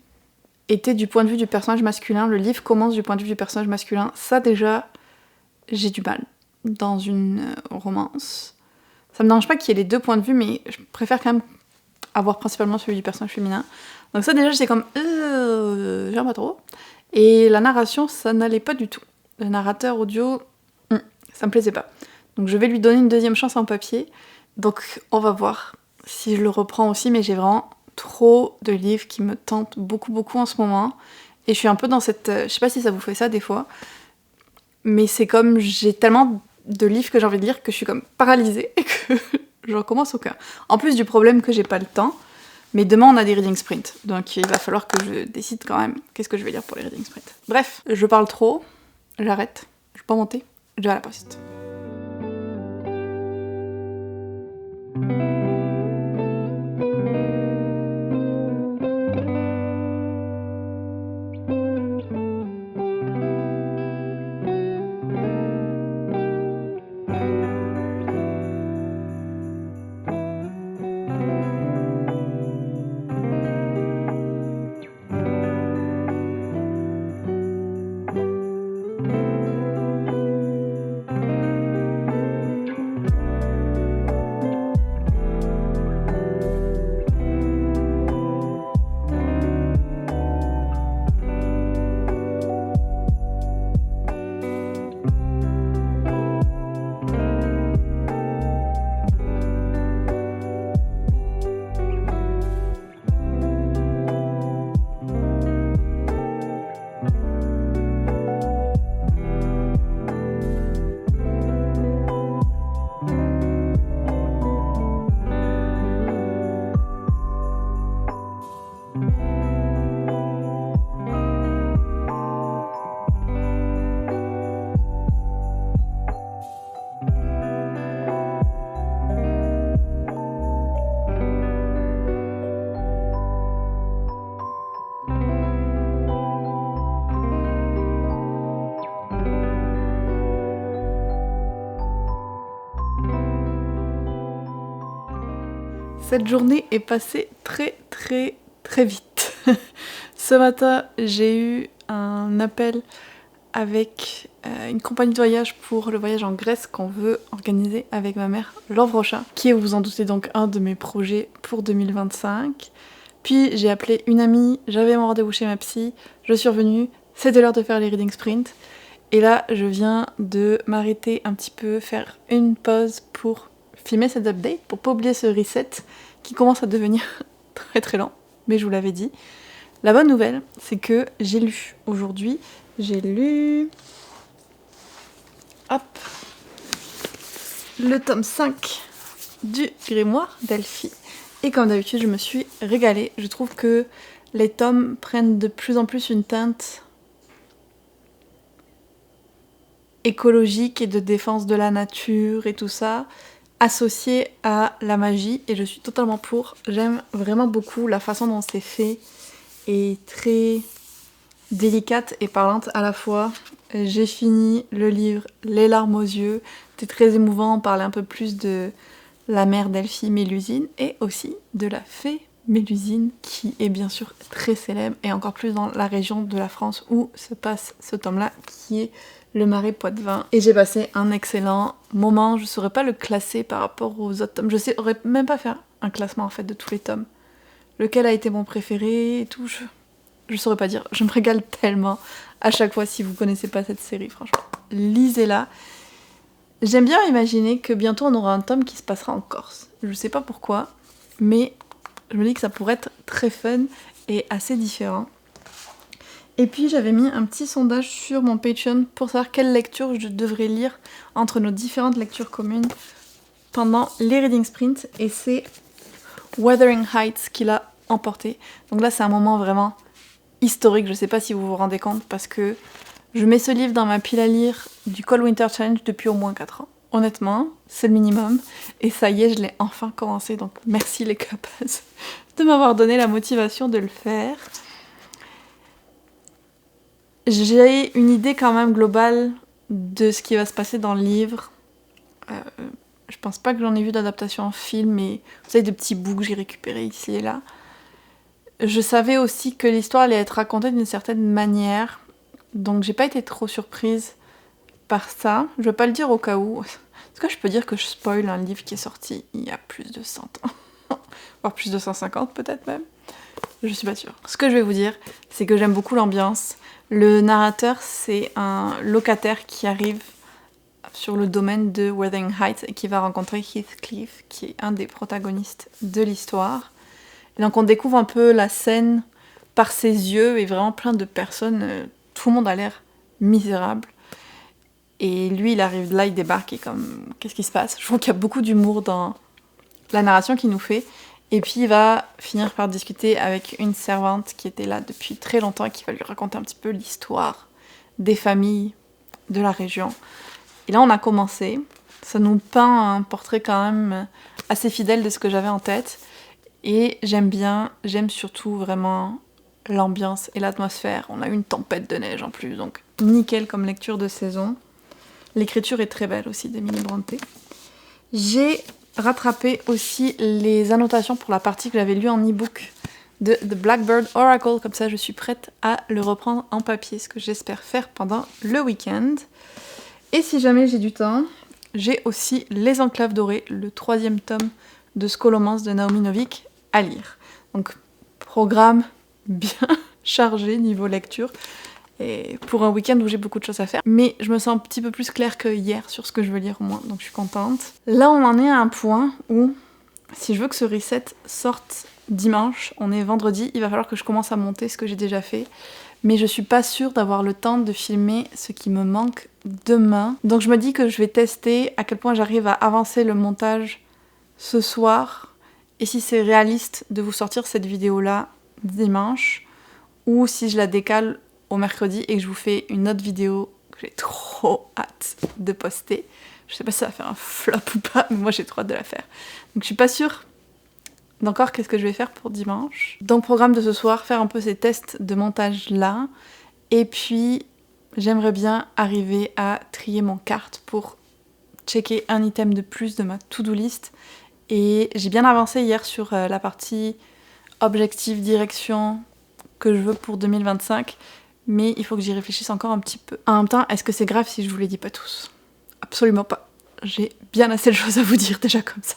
S1: était du point de vue du personnage masculin. Le livre commence du point de vue du personnage masculin. Ça déjà, j'ai du mal dans une romance. Ça me dérange pas qu'il y ait les deux points de vue, mais je préfère quand même avoir principalement celui du personnage féminin. Donc ça déjà, j'étais comme j'aime pas trop. Et la narration, ça n'allait pas du tout. Le narrateur audio, ça me plaisait pas. Donc je vais lui donner une deuxième chance en papier. Donc on va voir si je le reprends aussi, mais j'ai vraiment trop de livres qui me tentent beaucoup en ce moment. Et je suis un peu dans cette... je sais pas si ça vous fait ça des fois, mais c'est comme j'ai tellement de livres que j'ai envie de lire que je suis comme paralysée et que je recommence aucun. En plus du problème que j'ai pas le temps, mais demain on a des reading sprint, donc il va falloir que je décide quand même qu'est-ce que je vais lire pour les reading sprint. Bref, je parle trop, j'arrête, je peux pas monter, je vais à la poste. Cette journée est passée très vite. Ce matin, j'ai eu un appel avec une compagnie de voyage pour le voyage en Grèce qu'on veut organiser avec ma mère l'an prochain, qui est, vous vous en doutez, donc un de mes projets pour 2025. Puis j'ai appelé une amie, j'avais mon rendez-vous chez ma psy, je suis revenue, c'était l'heure de faire les reading sprint. Et là, je viens de m'arrêter un petit peu, faire une pause pour filmer cet update, pour pas oublier ce reset qui commence à devenir très lent, mais je vous l'avais dit. La bonne nouvelle, c'est que j'ai lu aujourd'hui, hop, le tome 5 du Grimoire d'Elphie. Et comme d'habitude, je me suis régalée. Je trouve que les tomes prennent de plus en plus une teinte écologique et de défense de la nature et tout ça, associé à la magie, et je suis totalement pour. J'aime vraiment beaucoup la façon dont c'est fait, et très délicate et parlante à la fois. J'ai fini le livre les larmes aux yeux, c'était très émouvant, on parlait un peu plus de la mère d'Elphie, Mélusine, et aussi de la fée Mélusine, qui est bien sûr très célèbre, et encore plus dans la région de la France où se passe ce tome-là, qui est le Marais Poitevin. Et j'ai passé un excellent moment. Je saurais pas le classer par rapport aux autres tomes. Je saurais même pas faire un classement en fait de tous les tomes. Lequel a été mon préféré et tout, je saurais pas dire. Je me régale tellement à chaque fois si vous connaissez pas cette série, franchement. lisez-la. J'aime bien imaginer que bientôt on aura un tome qui se passera en Corse. Je sais pas pourquoi, mais je me dis que ça pourrait être très fun et assez différent. Et puis j'avais mis un petit sondage sur mon Patreon pour savoir quelle lecture je devrais lire entre nos différentes lectures communes pendant les reading sprints, et c'est Wuthering Heights qui l'a emporté. Donc là c'est un moment vraiment historique, je sais pas si vous vous rendez compte, parce que je mets ce livre dans ma pile à lire du Cold Winter Challenge depuis au moins 4 ans. Honnêtement, c'est le minimum. Et ça y est, je l'ai enfin commencé. Donc merci les Cuppers de m'avoir donné la motivation de le faire. J'ai une idée quand même globale de ce qui va se passer dans le livre. Je pense pas que j'en ai vu d'adaptation en film, mais vous savez, des petits bouts que j'ai récupérés ici et là. Je savais aussi que l'histoire allait être racontée d'une certaine manière. Donc j'ai pas été trop surprise par ça. Je vais pas le dire au cas où. Est-ce que je peux dire que je spoil un livre qui est sorti il y a plus de 100 ans voire plus de 150 peut-être même. Je suis pas sûre. Ce que je vais vous dire, c'est que j'aime beaucoup l'ambiance. Le narrateur, c'est un locataire qui arrive sur le domaine de Wuthering Heights et qui va rencontrer Heathcliff, qui est un des protagonistes de l'histoire. Et donc on découvre un peu la scène par ses yeux et vraiment plein de personnes. Tout le monde a l'air misérable. Et lui, il arrive là, il débarque et comme, qu'est-ce qui se passe ? Je trouve qu'il y a beaucoup d'humour dans la narration qu'il nous fait. Et puis il va finir par discuter avec une servante qui était là depuis très longtemps et qui va lui raconter un petit peu l'histoire des familles de la région. Et là, on a commencé. Ça nous peint un portrait quand même assez fidèle de ce que j'avais en tête. Et j'aime surtout vraiment l'ambiance et l'atmosphère. On a eu une tempête de neige en plus, donc nickel comme lecture de saison. L'écriture est très belle aussi d'Emily Brontë. J'ai rattrapé aussi les annotations pour la partie que j'avais lue en e-book de The Blackbird Oracle. Comme ça, je suis prête à le reprendre en papier, ce que j'espère faire pendant le week-end. Et si jamais j'ai du temps, j'ai aussi Les Enclaves Dorées, le 3e tome de Scholomance de Naomi Novik à lire. Donc, programme bien chargé niveau lecture. Et pour un week-end où j'ai beaucoup de choses à faire. Mais je me sens un petit peu plus claire que hier sur ce que je veux lire au moins, donc je suis contente. Là, on en est à un point où, si je veux que ce reset sorte dimanche, on est vendredi, il va falloir que je commence à monter ce que j'ai déjà fait. Mais je suis pas sûre d'avoir le temps de filmer ce qui me manque demain. Donc je me dis que je vais tester à quel point j'arrive à avancer le montage ce soir. Et si c'est réaliste de vous sortir cette vidéo-là dimanche, ou si je la décale au mercredi et que je vous fais une autre vidéo que j'ai trop hâte de poster. Je sais pas si ça va faire un flop ou pas, mais moi j'ai trop hâte de la faire. Donc je suis pas sûre d'encore qu'est-ce que je vais faire pour dimanche. Dans le programme de ce soir, faire un peu ces tests de montage là. Et puis j'aimerais bien arriver à trier mon carte pour checker un item de plus de ma to-do list. Et j'ai bien avancé hier sur la partie objectif, direction que je veux pour 2025. Mais il faut que j'y réfléchisse encore un petit peu. En même temps, est-ce que c'est grave si je vous les dis pas tous ? Absolument pas. J'ai bien assez de choses à vous dire déjà comme ça.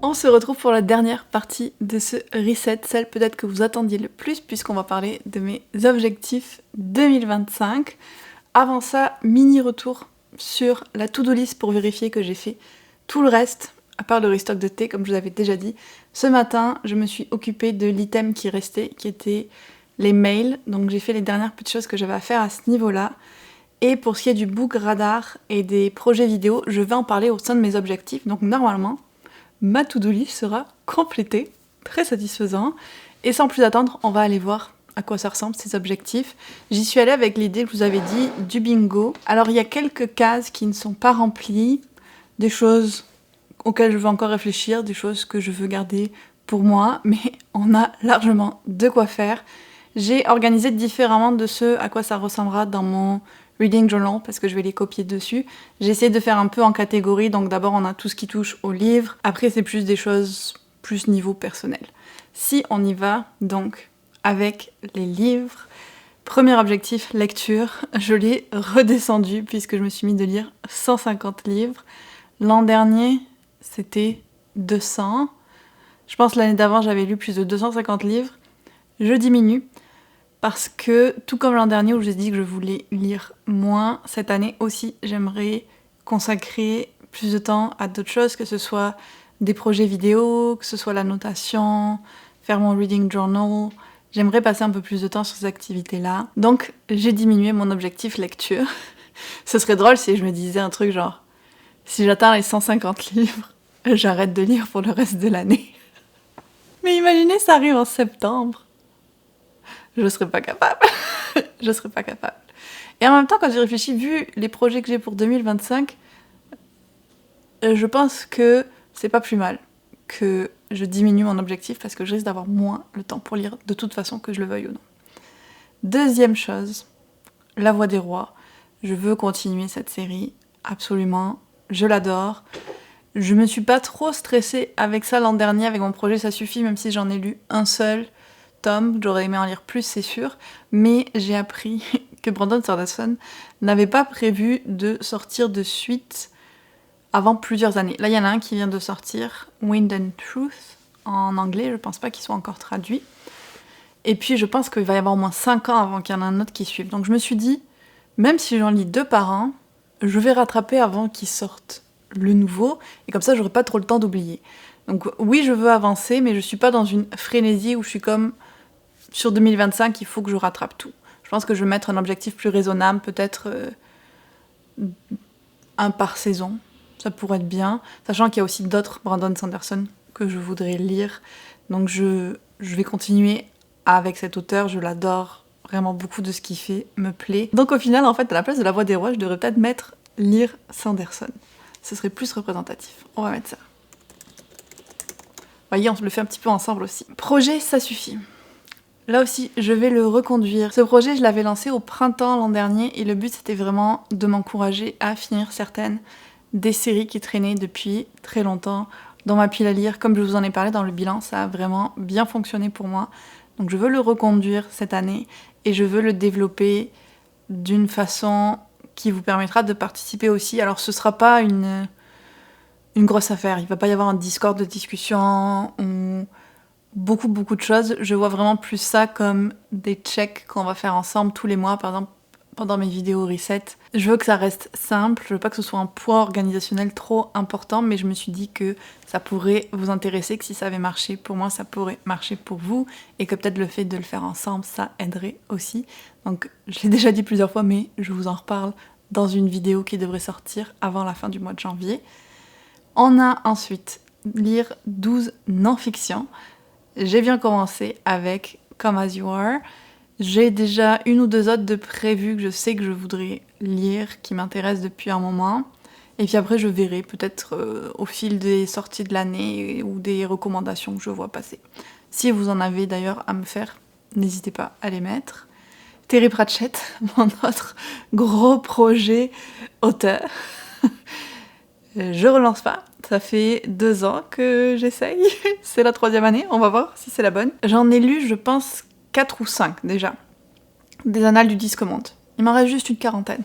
S1: On se retrouve pour la dernière partie de ce reset, celle peut-être que vous attendiez le plus puisqu'on va parler de mes objectifs 2025. Avant ça, mini retour sur la to-do list pour vérifier que j'ai fait tout le reste, à part le restock de thé comme je vous avais déjà dit. Ce matin, je me suis occupée de l'item qui restait, qui était les mails. Donc j'ai fait les dernières petites choses que j'avais à faire à ce niveau-là. Et pour ce qui est du book radar et des projets vidéo, je vais en parler au sein de mes objectifs. Donc normalement, ma to-do list sera complétée, très satisfaisant. Et sans plus attendre, on va aller voir à quoi ça ressemble ces objectifs. J'y suis allée avec l'idée que je vous avais dit du bingo. Alors il y a quelques cases qui ne sont pas remplies, des choses auxquelles je veux encore réfléchir, des choses que je veux garder pour moi, mais on a largement de quoi faire. J'ai organisé différemment de ce à quoi ça ressemblera dans mon reading journal, parce que je vais les copier dessus. J'ai essayé de faire un peu en catégorie, donc d'abord on a tout ce qui touche au livre, après c'est plus des choses plus niveau personnel. Si on y va donc avec les livres, premier objectif, lecture, je l'ai redescendu puisque je me suis mis de lire 150 livres. L'an dernier, c'était 200. Je pense l'année d'avant, j'avais lu plus de 250 livres. Je diminue parce que, tout comme l'an dernier où je vous ai dit que je voulais lire moins, cette année aussi, j'aimerais consacrer plus de temps à d'autres choses, que ce soit des projets vidéo, que ce soit la notation, faire mon reading journal. J'aimerais passer un peu plus de temps sur ces activités-là. Donc, j'ai diminué mon objectif lecture. Ce serait drôle si je me disais un truc genre, si j'atteins les 150 livres, j'arrête de lire pour le reste de l'année. Mais imaginez, ça arrive en septembre. Je serais pas capable. Je serais pas capable. Et en même temps, quand j'y réfléchis, vu les projets que j'ai pour 2025, je pense que c'est pas plus mal que je diminue mon objectif parce que je risque d'avoir moins le temps pour lire de toute façon, que je le veuille ou non. Deuxième chose, La Voix des Rois. Je veux continuer cette série, absolument. Je l'adore. Je me suis pas trop stressée avec ça l'an dernier, avec mon projet Ça Suffit, même si j'en ai lu un seul tome. J'aurais aimé en lire plus, c'est sûr. Mais j'ai appris que Brandon Sanderson n'avait pas prévu de sortir de suite avant plusieurs années. Là, il y en a un qui vient de sortir, Wind and Truth, en anglais. Je pense pas qu'il soit encore traduit. Et puis, je pense qu'il va y avoir au moins 5 ans avant qu'il y en ait un autre qui suive. Donc, je me suis dit, même si j'en lis 2 par an, je vais rattraper avant qu'il sorte le nouveau. Et comme ça, j'aurai pas trop le temps d'oublier. Donc, oui, je veux avancer, mais je suis pas dans une frénésie où je suis comme, sur 2025, il faut que je rattrape tout. Je pense que je vais mettre un objectif plus raisonnable, peut-être un par saison. Ça pourrait être bien, sachant qu'il y a aussi d'autres Brandon Sanderson que je voudrais lire. Donc je vais continuer avec cet auteur, je l'adore, vraiment beaucoup de ce qu'il fait me plaît. Donc au final, en fait, à la place de La Voix des Rois, je devrais peut-être mettre lire Sanderson. Ce serait plus représentatif. On va mettre ça. Vous voyez, on le fait un petit peu ensemble aussi. Projet Ça Suffit. Là aussi, je vais le reconduire. Ce projet, je l'avais lancé au printemps l'an dernier et le but, c'était vraiment de m'encourager à finir certaines des séries qui traînaient depuis très longtemps dans ma pile à lire. Comme je vous en ai parlé dans le bilan, ça a vraiment bien fonctionné pour moi. Donc je veux le reconduire cette année et je veux le développer d'une façon qui vous permettra de participer aussi. Alors ce sera pas une grosse affaire, il va pas y avoir un Discord de discussion ou beaucoup de choses. Je vois vraiment plus ça comme des checks qu'on va faire ensemble tous les mois, par exemple pendant mes vidéos reset. Je veux que ça reste simple, je veux pas que ce soit un poids organisationnel trop important, mais je me suis dit que ça pourrait vous intéresser, que si ça avait marché pour moi, ça pourrait marcher pour vous, et que peut-être le fait de le faire ensemble, ça aiderait aussi. Donc je l'ai déjà dit plusieurs fois, mais je vous en reparle dans une vidéo qui devrait sortir avant la fin du mois de janvier. On a ensuite lire 12 non-fiction. J'ai bien commencé avec Come As You Are. J'ai déjà 1 ou 2 autres de prévues que je sais que je voudrais lire, qui m'intéressent depuis un moment. Et puis après, je verrai peut-être au fil des sorties de l'année ou des recommandations que je vois passer. Si vous en avez d'ailleurs à me faire, n'hésitez pas à les mettre. Terry Pratchett, mon autre gros projet auteur. Je relance pas. Ça fait 2 ans que j'essaye. C'est la 3e année, on va voir si c'est la bonne. J'en ai lu, je pense, 4 ou 5 déjà. Des annales du Disque-Monde. Il m'en reste juste une 40aine.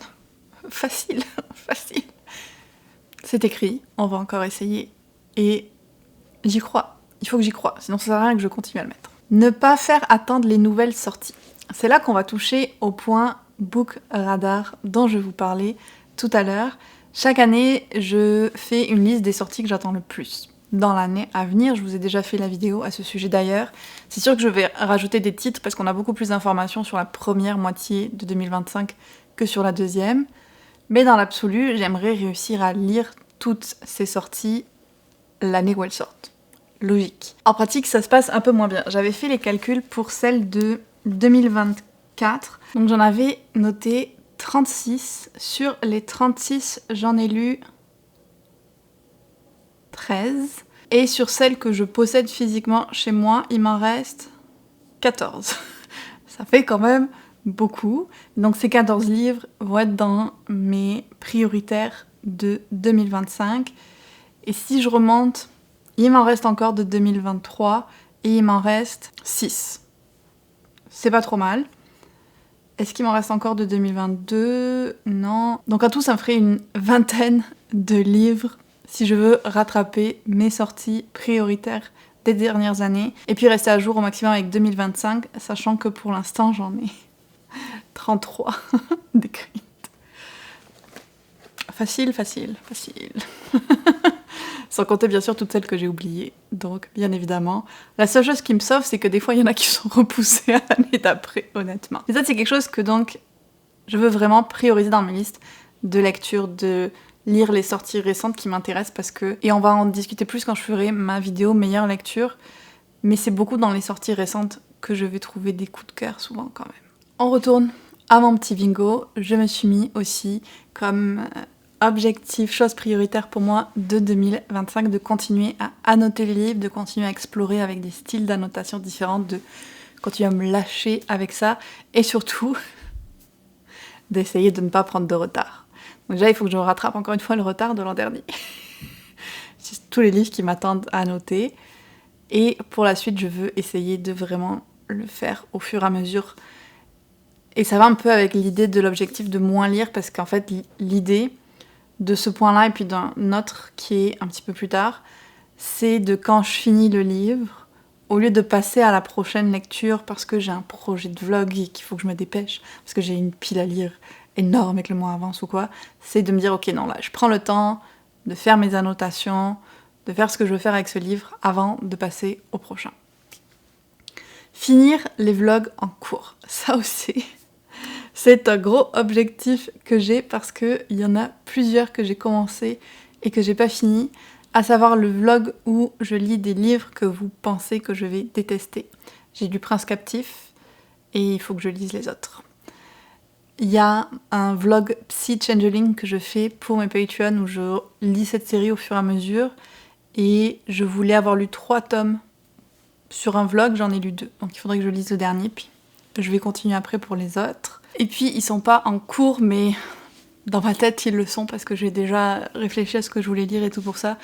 S1: Facile, facile. C'est écrit, on va encore essayer. Et J'y crois. Il faut que j'y croie, sinon ça sert à rien que je continue à le mettre. Ne pas faire attendre les nouvelles sorties. C'est là qu'on va toucher au point Book Radar dont je vous parlais tout à l'heure. Chaque année, je fais une liste des sorties que j'attends le plus. Dans l'année à venir, je vous ai déjà fait la vidéo à ce sujet d'ailleurs. C'est sûr que je vais rajouter des titres parce qu'on a beaucoup plus d'informations sur la première moitié de 2025 que sur la deuxième. Mais dans l'absolu, j'aimerais réussir à lire toutes ces sorties l'année où elles sortent. Logique. En pratique, ça se passe un peu moins bien. J'avais fait les calculs pour celle de 2024. Donc j'en avais noté 36. Sur les 36, j'en ai lu 13. Et sur celles que je possède physiquement chez moi, il m'en reste 14. Ça fait quand même beaucoup. Donc ces 14 livres vont être dans mes prioritaires de 2025. Et si je remonte, il m'en reste encore de 2023 et il m'en reste 6. C'est pas trop mal. Est-ce qu'il m'en reste encore de 2022 ? Non. Donc en tout, ça me ferait une vingtaine de livres si je veux rattraper mes sorties prioritaires des dernières années et puis rester à jour au maximum avec 2025, sachant que pour l'instant, j'en ai 33 d'écrites. Facile. Sans compter bien sûr toutes celles que j'ai oubliées. Donc, bien évidemment. La seule chose qui me sauve, c'est que des fois, il y en a qui sont repoussées à l'année d'après, honnêtement. Mais ça, c'est quelque chose que donc, je veux vraiment prioriser dans mes listes de lecture, de lire les sorties récentes qui m'intéressent parce que... Et on va en discuter plus quand je ferai ma vidéo meilleure lecture. Mais c'est beaucoup dans les sorties récentes que je vais trouver des coups de cœur, souvent, quand même. On retourne à mon petit bingo. Je me suis mis aussi comme... objectif, chose prioritaire pour moi de 2025, de continuer à annoter les livres, de continuer à explorer avec des styles d'annotation différents, de continuer à me lâcher avec ça, et surtout d'essayer de ne pas prendre de retard. Donc déjà, il faut que je rattrape encore une fois le retard de l'an dernier. C'est tous les livres qui m'attendent à annoter, et pour la suite, je veux essayer de vraiment le faire au fur et à mesure. Et ça va un peu avec l'idée de l'objectif de moins lire, parce qu'en fait, l'idée de ce point-là et puis d'un autre qui est un petit peu plus tard, c'est de quand je finis le livre, au lieu de passer à la prochaine lecture parce que j'ai un projet de vlog et qu'il faut que je me dépêche, parce que j'ai une pile à lire énorme et que le mois avance ou quoi, c'est de me dire ok non là, je prends le temps de faire mes annotations, de faire ce que je veux faire avec ce livre avant de passer au prochain. Finir les vlogs en cours, ça aussi... C'est un gros objectif que j'ai parce qu'il y en a plusieurs que j'ai commencé et que j'ai pas fini, à savoir le vlog où je lis des livres que vous pensez que je vais détester. J'ai lu Prince Captif et il faut que je lise les autres. Il y a un vlog Psy Changeling que je fais pour mes Patreon où je lis cette série au fur et à mesure et je voulais avoir lu 3 tomes sur un vlog, j'en ai lu 2. Donc il faudrait que je lise le dernier puis je vais continuer après pour les autres. Et puis ils sont pas en cours mais dans ma tête ils le sont parce que j'ai déjà réfléchi à ce que je voulais lire et tout pour ça.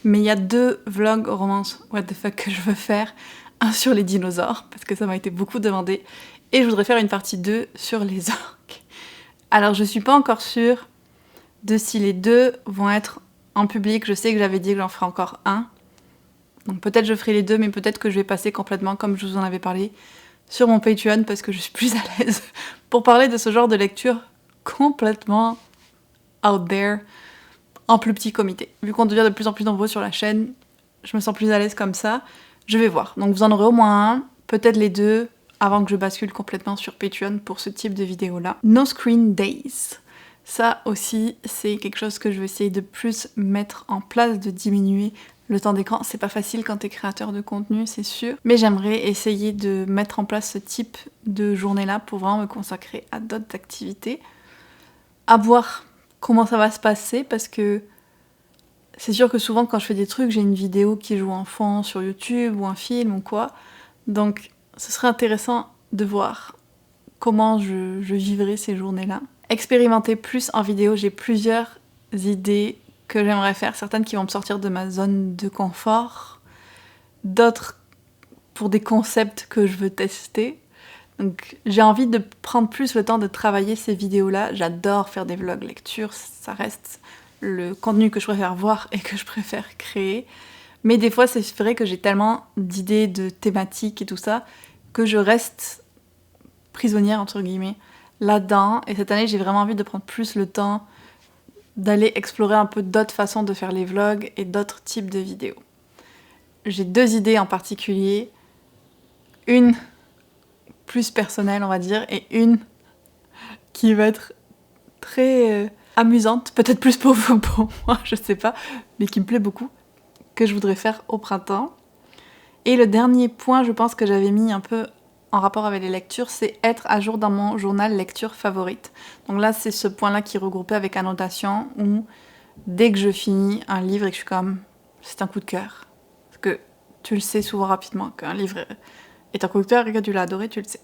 S1: Mais il y a 2 vlogs romance what the fuck que je veux faire. Un sur les dinosaures parce que ça m'a été beaucoup demandé. Et je voudrais faire une partie 2 sur les orques. Alors je suis pas encore sûre de si les 2 vont être en public. Je sais que j'avais dit que j'en ferai encore un. Donc peut-être je ferai les 2 mais peut-être que je vais passer complètement comme je vous en avais parlé sur mon Patreon parce que je suis plus à l'aise pour parler de ce genre de lecture complètement out there en plus petit comité. Vu qu'on devient de plus en plus nombreux sur la chaîne, je me sens plus à l'aise comme ça. Je vais voir. Donc vous en aurez au moins un, peut-être les 2, avant que je bascule complètement sur Patreon pour ce type de vidéo-là. No Screen Days. Ça aussi, c'est quelque chose que je vais essayer de plus mettre en place, de diminuer le temps d'écran. C'est pas facile quand t'es créateur de contenu, c'est sûr. Mais j'aimerais essayer de mettre en place ce type de journée-là pour vraiment me consacrer à d'autres activités. À voir comment ça va se passer parce que c'est sûr que souvent quand je fais des trucs, j'ai une vidéo qui joue en fond sur YouTube ou un film ou quoi. Donc ce serait intéressant de voir comment je vivrai ces journées-là. Expérimenter plus en vidéo, j'ai plusieurs idées que j'aimerais faire, certaines qui vont me sortir de ma zone de confort, d'autres pour des concepts que je veux tester. Donc j'ai envie de prendre plus le temps de travailler ces vidéos-là. J'adore faire des vlogs lecture, ça reste le contenu que je préfère voir et que je préfère créer. Mais des fois, c'est vrai que j'ai tellement d'idées, de thématiques et tout ça, que je reste prisonnière, entre guillemets, là-dedans. Et cette année, j'ai vraiment envie de prendre plus le temps d'aller explorer un peu d'autres façons de faire les vlogs et d'autres types de vidéos. J'ai 2 idées en particulier. Une plus personnelle, on va dire, et une qui va être très amusante, peut-être plus pour vous, pour moi, je sais pas, mais qui me plaît beaucoup, que je voudrais faire au printemps. Et le dernier point, je pense que j'avais mis un peu en rapport avec les lectures, c'est être à jour dans mon journal lecture favorite. Donc là, c'est ce point-là qui est regroupé avec annotation, où dès que je finis un livre et que je suis comme, c'est un coup de cœur. Parce que tu le sais souvent rapidement, qu'un livre est un coup de cœur et que tu l'as adoré, tu le sais.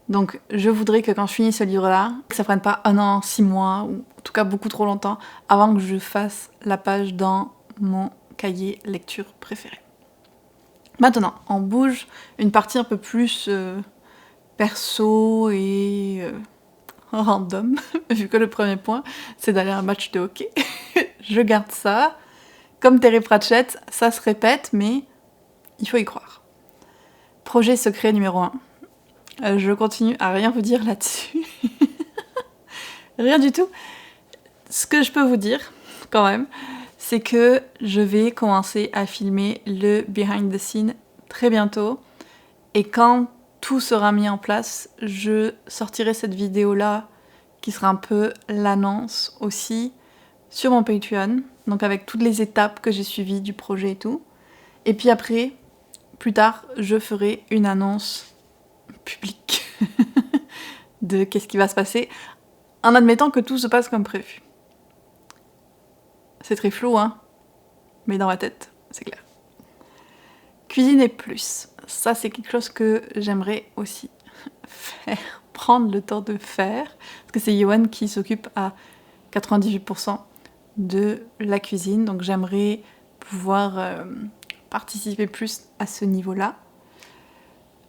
S1: Donc je voudrais que quand je finis ce livre-là, que ça prenne pas 1 an, 6 mois, ou en tout cas beaucoup trop longtemps, avant que je fasse la page dans mon cahier lecture préféré. Maintenant, on bouge une partie un peu plus perso et random, vu que le premier point, c'est d'aller à un match de hockey. Je garde ça. Comme Terry Pratchett, ça se répète, mais il faut y croire. Projet secret numéro 1. Je continue à rien vous dire là-dessus. Rien du tout. Ce que je peux vous dire, quand même, c'est que je vais commencer à filmer le behind the scene très bientôt. Et quand tout sera mis en place, je sortirai cette vidéo-là, qui sera un peu l'annonce aussi, sur mon Patreon. Donc avec toutes les étapes que j'ai suivies du projet et tout. Et puis après, plus tard, je ferai une annonce publique de qu'est-ce qui va se passer, en admettant que tout se passe comme prévu. C'est très flou, hein, mais dans ma tête, c'est clair. Cuisiner plus, ça c'est quelque chose que j'aimerais aussi faire, prendre le temps de faire, parce que c'est Yoann qui s'occupe à 98% de la cuisine, donc j'aimerais pouvoir participer plus à ce niveau-là.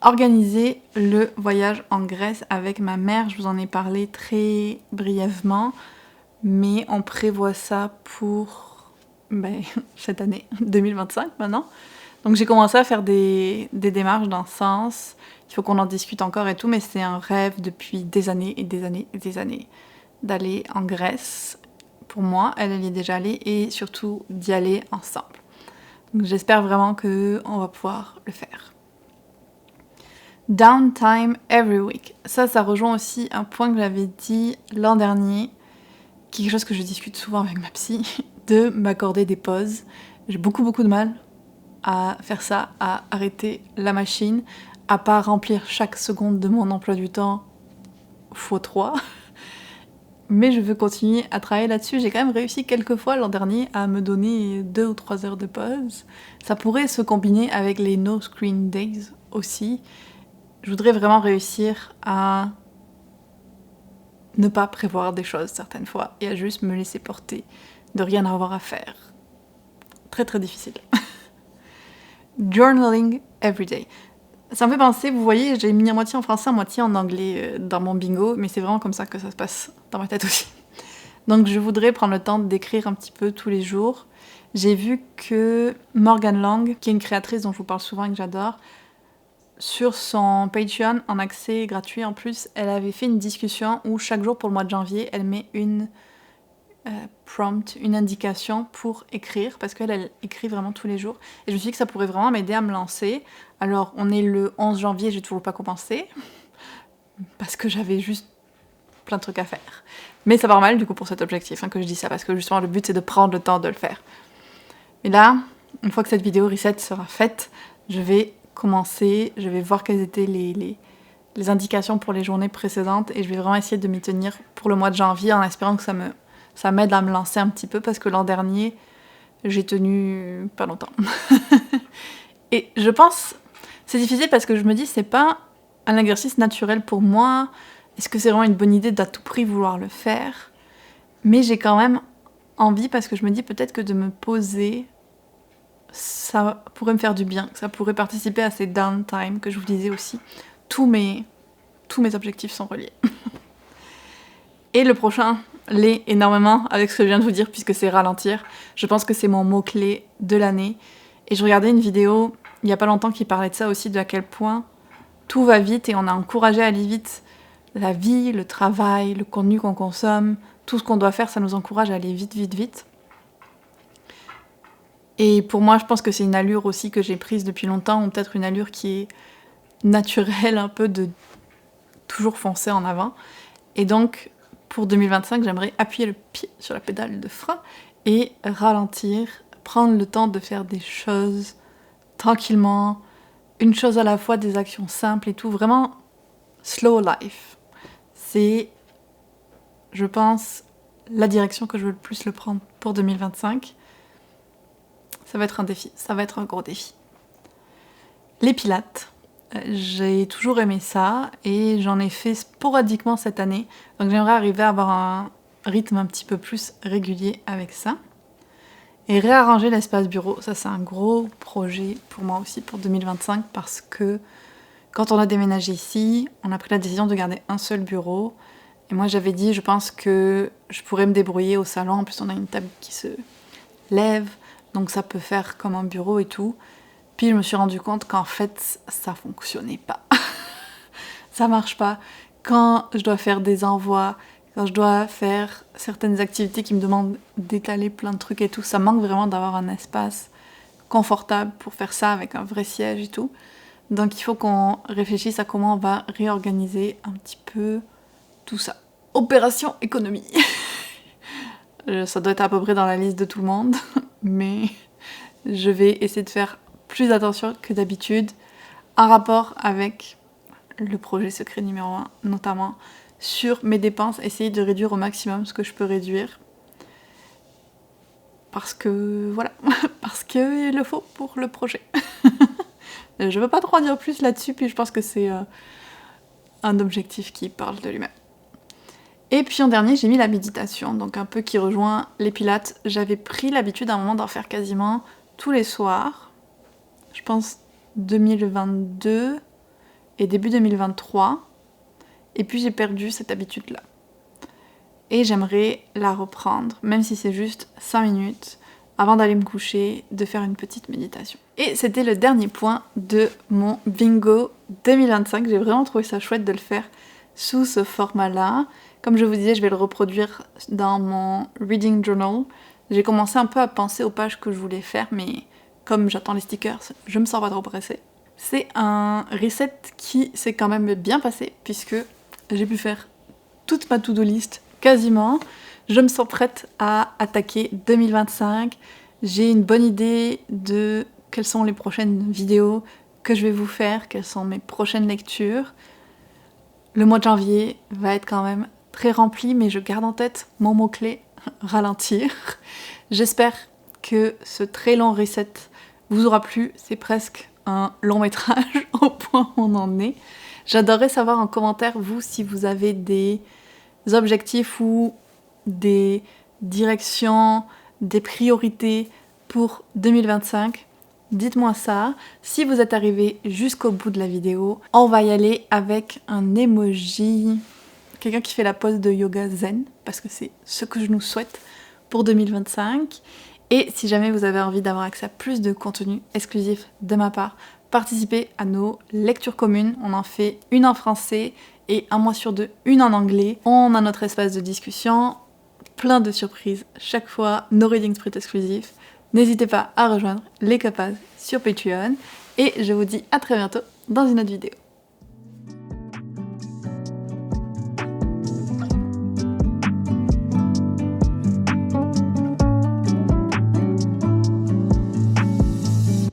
S1: Organiser le voyage en Grèce avec ma mère, je vous en ai parlé très brièvement, mais on prévoit ça pour cette année, 2025 maintenant. Donc j'ai commencé à faire des démarches dans ce sens, il faut qu'on en discute encore et tout, mais c'est un rêve depuis des années et des années et des années d'aller en Grèce. Pour moi, elle y est déjà allée, et surtout d'y aller ensemble. Donc j'espère vraiment qu'on va pouvoir le faire. Downtime every week. Ça rejoint aussi un point que j'avais dit l'an dernier, quelque chose que je discute souvent avec ma psy, de m'accorder des pauses. J'ai beaucoup de mal à faire ça, à arrêter la machine, à pas remplir chaque seconde de mon emploi du temps x3. Mais je veux continuer à travailler là-dessus. J'ai quand même réussi quelques fois l'an dernier à me donner 2 ou 3 heures de pause. Ça pourrait se combiner avec les no screen days aussi. Je voudrais vraiment réussir à ne pas prévoir des choses certaines fois et à juste me laisser porter, de rien avoir à faire. Très très difficile. Journaling everyday. Ça me fait penser, vous voyez, j'ai mis à moitié en français, à moitié en anglais dans mon bingo, mais c'est vraiment comme ça que ça se passe dans ma tête aussi. Donc je voudrais prendre le temps d'écrire un petit peu tous les jours. J'ai vu que Morgan Lang, qui est une créatrice dont je vous parle souvent et que j'adore, sur son Patreon, en accès gratuit en plus, elle avait fait une discussion où chaque jour pour le mois de janvier, elle met une prompt, une indication pour écrire, parce qu'elle écrit vraiment tous les jours. Et je me suis dit que ça pourrait vraiment m'aider à me lancer. Alors, on est le 11 janvier, j'ai toujours pas commencé, parce que j'avais juste plein de trucs à faire. Mais ça part mal, du coup, pour cet objectif, que je dis ça, parce que justement, le but, c'est de prendre le temps de le faire. Et là, une fois que cette vidéo reset sera faite, je vais commencer, je vais voir quelles étaient les indications pour les journées précédentes, et je vais vraiment essayer de m'y tenir pour le mois de janvier, en espérant que ça m'aide à me lancer un petit peu, parce que l'an dernier, j'ai tenu pas longtemps. Et je pense, c'est difficile parce que je me dis, c'est pas un exercice naturel pour moi, est-ce que c'est vraiment une bonne idée d'à tout prix vouloir le faire? Mais j'ai quand même envie, parce que je me dis peut-être que de me poser, ça pourrait me faire du bien, ça pourrait participer à ces downtime que je vous disais aussi. Tous mes objectifs sont reliés. Et le prochain l'est énormément avec ce que je viens de vous dire, puisque c'est ralentir. Je pense que c'est mon mot-clé de l'année. Et je regardais une vidéo il y a pas longtemps qui parlait de ça aussi, de à quel point tout va vite et on a encouragé à aller vite. La vie, le travail, le contenu qu'on consomme, tout ce qu'on doit faire, ça nous encourage à aller vite, vite, vite. Et pour moi, je pense que c'est une allure aussi que j'ai prise depuis longtemps, ou peut-être une allure qui est naturelle, un peu de toujours foncer en avant. Et donc, pour 2025, j'aimerais appuyer le pied sur la pédale de frein et ralentir, prendre le temps de faire des choses tranquillement, une chose à la fois, des actions simples et tout, vraiment slow life. C'est, je pense, la direction que je veux le plus le prendre pour 2025. Ça va être un défi, ça va être un gros défi. Les pilates, j'ai toujours aimé ça et j'en ai fait sporadiquement cette année. Donc j'aimerais arriver à avoir un rythme un petit peu plus régulier avec ça. Et réarranger l'espace bureau, ça c'est un gros projet pour moi aussi pour 2025 parce que quand on a déménagé ici, on a pris la décision de garder un seul bureau. Et moi j'avais dit, je pense que je pourrais me débrouiller au salon. En plus on a une table qui se lève, donc ça peut faire comme un bureau et tout. Puis je me suis rendu compte qu'en fait ça fonctionnait pas. Ça marche pas. Quand je dois faire des envois, quand je dois faire certaines activités qui me demandent d'étaler plein de trucs et tout, ça manque vraiment d'avoir un espace confortable pour faire ça avec un vrai siège et tout. Donc il faut qu'on réfléchisse à comment on va réorganiser un petit peu tout ça. Opération économie. Ça doit être à peu près dans la liste de tout le monde, mais je vais essayer de faire plus attention que d'habitude en rapport avec le projet secret numéro 1, notamment sur mes dépenses, essayer de réduire au maximum ce que je peux réduire. Parce que, voilà, parce qu'il le faut pour le projet. Je veux pas trop en dire plus là-dessus, puis je pense que c'est un objectif qui parle de lui-même. Et puis en dernier, j'ai mis la méditation, donc un peu qui rejoint les pilates. J'avais pris l'habitude à un moment d'en faire quasiment tous les soirs. Je pense 2022 et début 2023. Et puis j'ai perdu cette habitude-là. Et j'aimerais la reprendre, même si c'est juste 5 minutes, avant d'aller me coucher, de faire une petite méditation. Et c'était le dernier point de mon bingo 2025. J'ai vraiment trouvé ça chouette de le faire sous ce format-là. Comme je vous disais, je vais le reproduire dans mon reading journal. J'ai commencé un peu à penser aux pages que je voulais faire, mais comme j'attends les stickers, je me sens pas trop pressée. C'est un reset qui s'est quand même bien passé, puisque j'ai pu faire toute ma to-do list quasiment. Je me sens prête à attaquer 2025. J'ai une bonne idée de quelles sont les prochaines vidéos que je vais vous faire, quelles sont mes prochaines lectures. Le mois de janvier va être quand même très rempli, mais je garde en tête mon mot-clé, ralentir. J'espère que ce très long reset vous aura plu. C'est presque un long métrage au point où on en est. J'adorerais savoir en commentaire, vous, si vous avez des objectifs ou des directions, des priorités pour 2025. Dites-moi ça. Si vous êtes arrivé jusqu'au bout de la vidéo, on va y aller avec un emoji, quelqu'un qui fait la pose de yoga zen, parce que c'est ce que je nous souhaite pour 2025. Et si jamais vous avez envie d'avoir accès à plus de contenu exclusif de ma part, participez à nos lectures communes. On en fait une en français et un mois sur 2, une en anglais. On a notre espace de discussion, plein de surprises chaque fois, nos reading spreads exclusifs. N'hésitez pas à rejoindre les Capas sur Patreon et je vous dis à très bientôt dans une autre vidéo.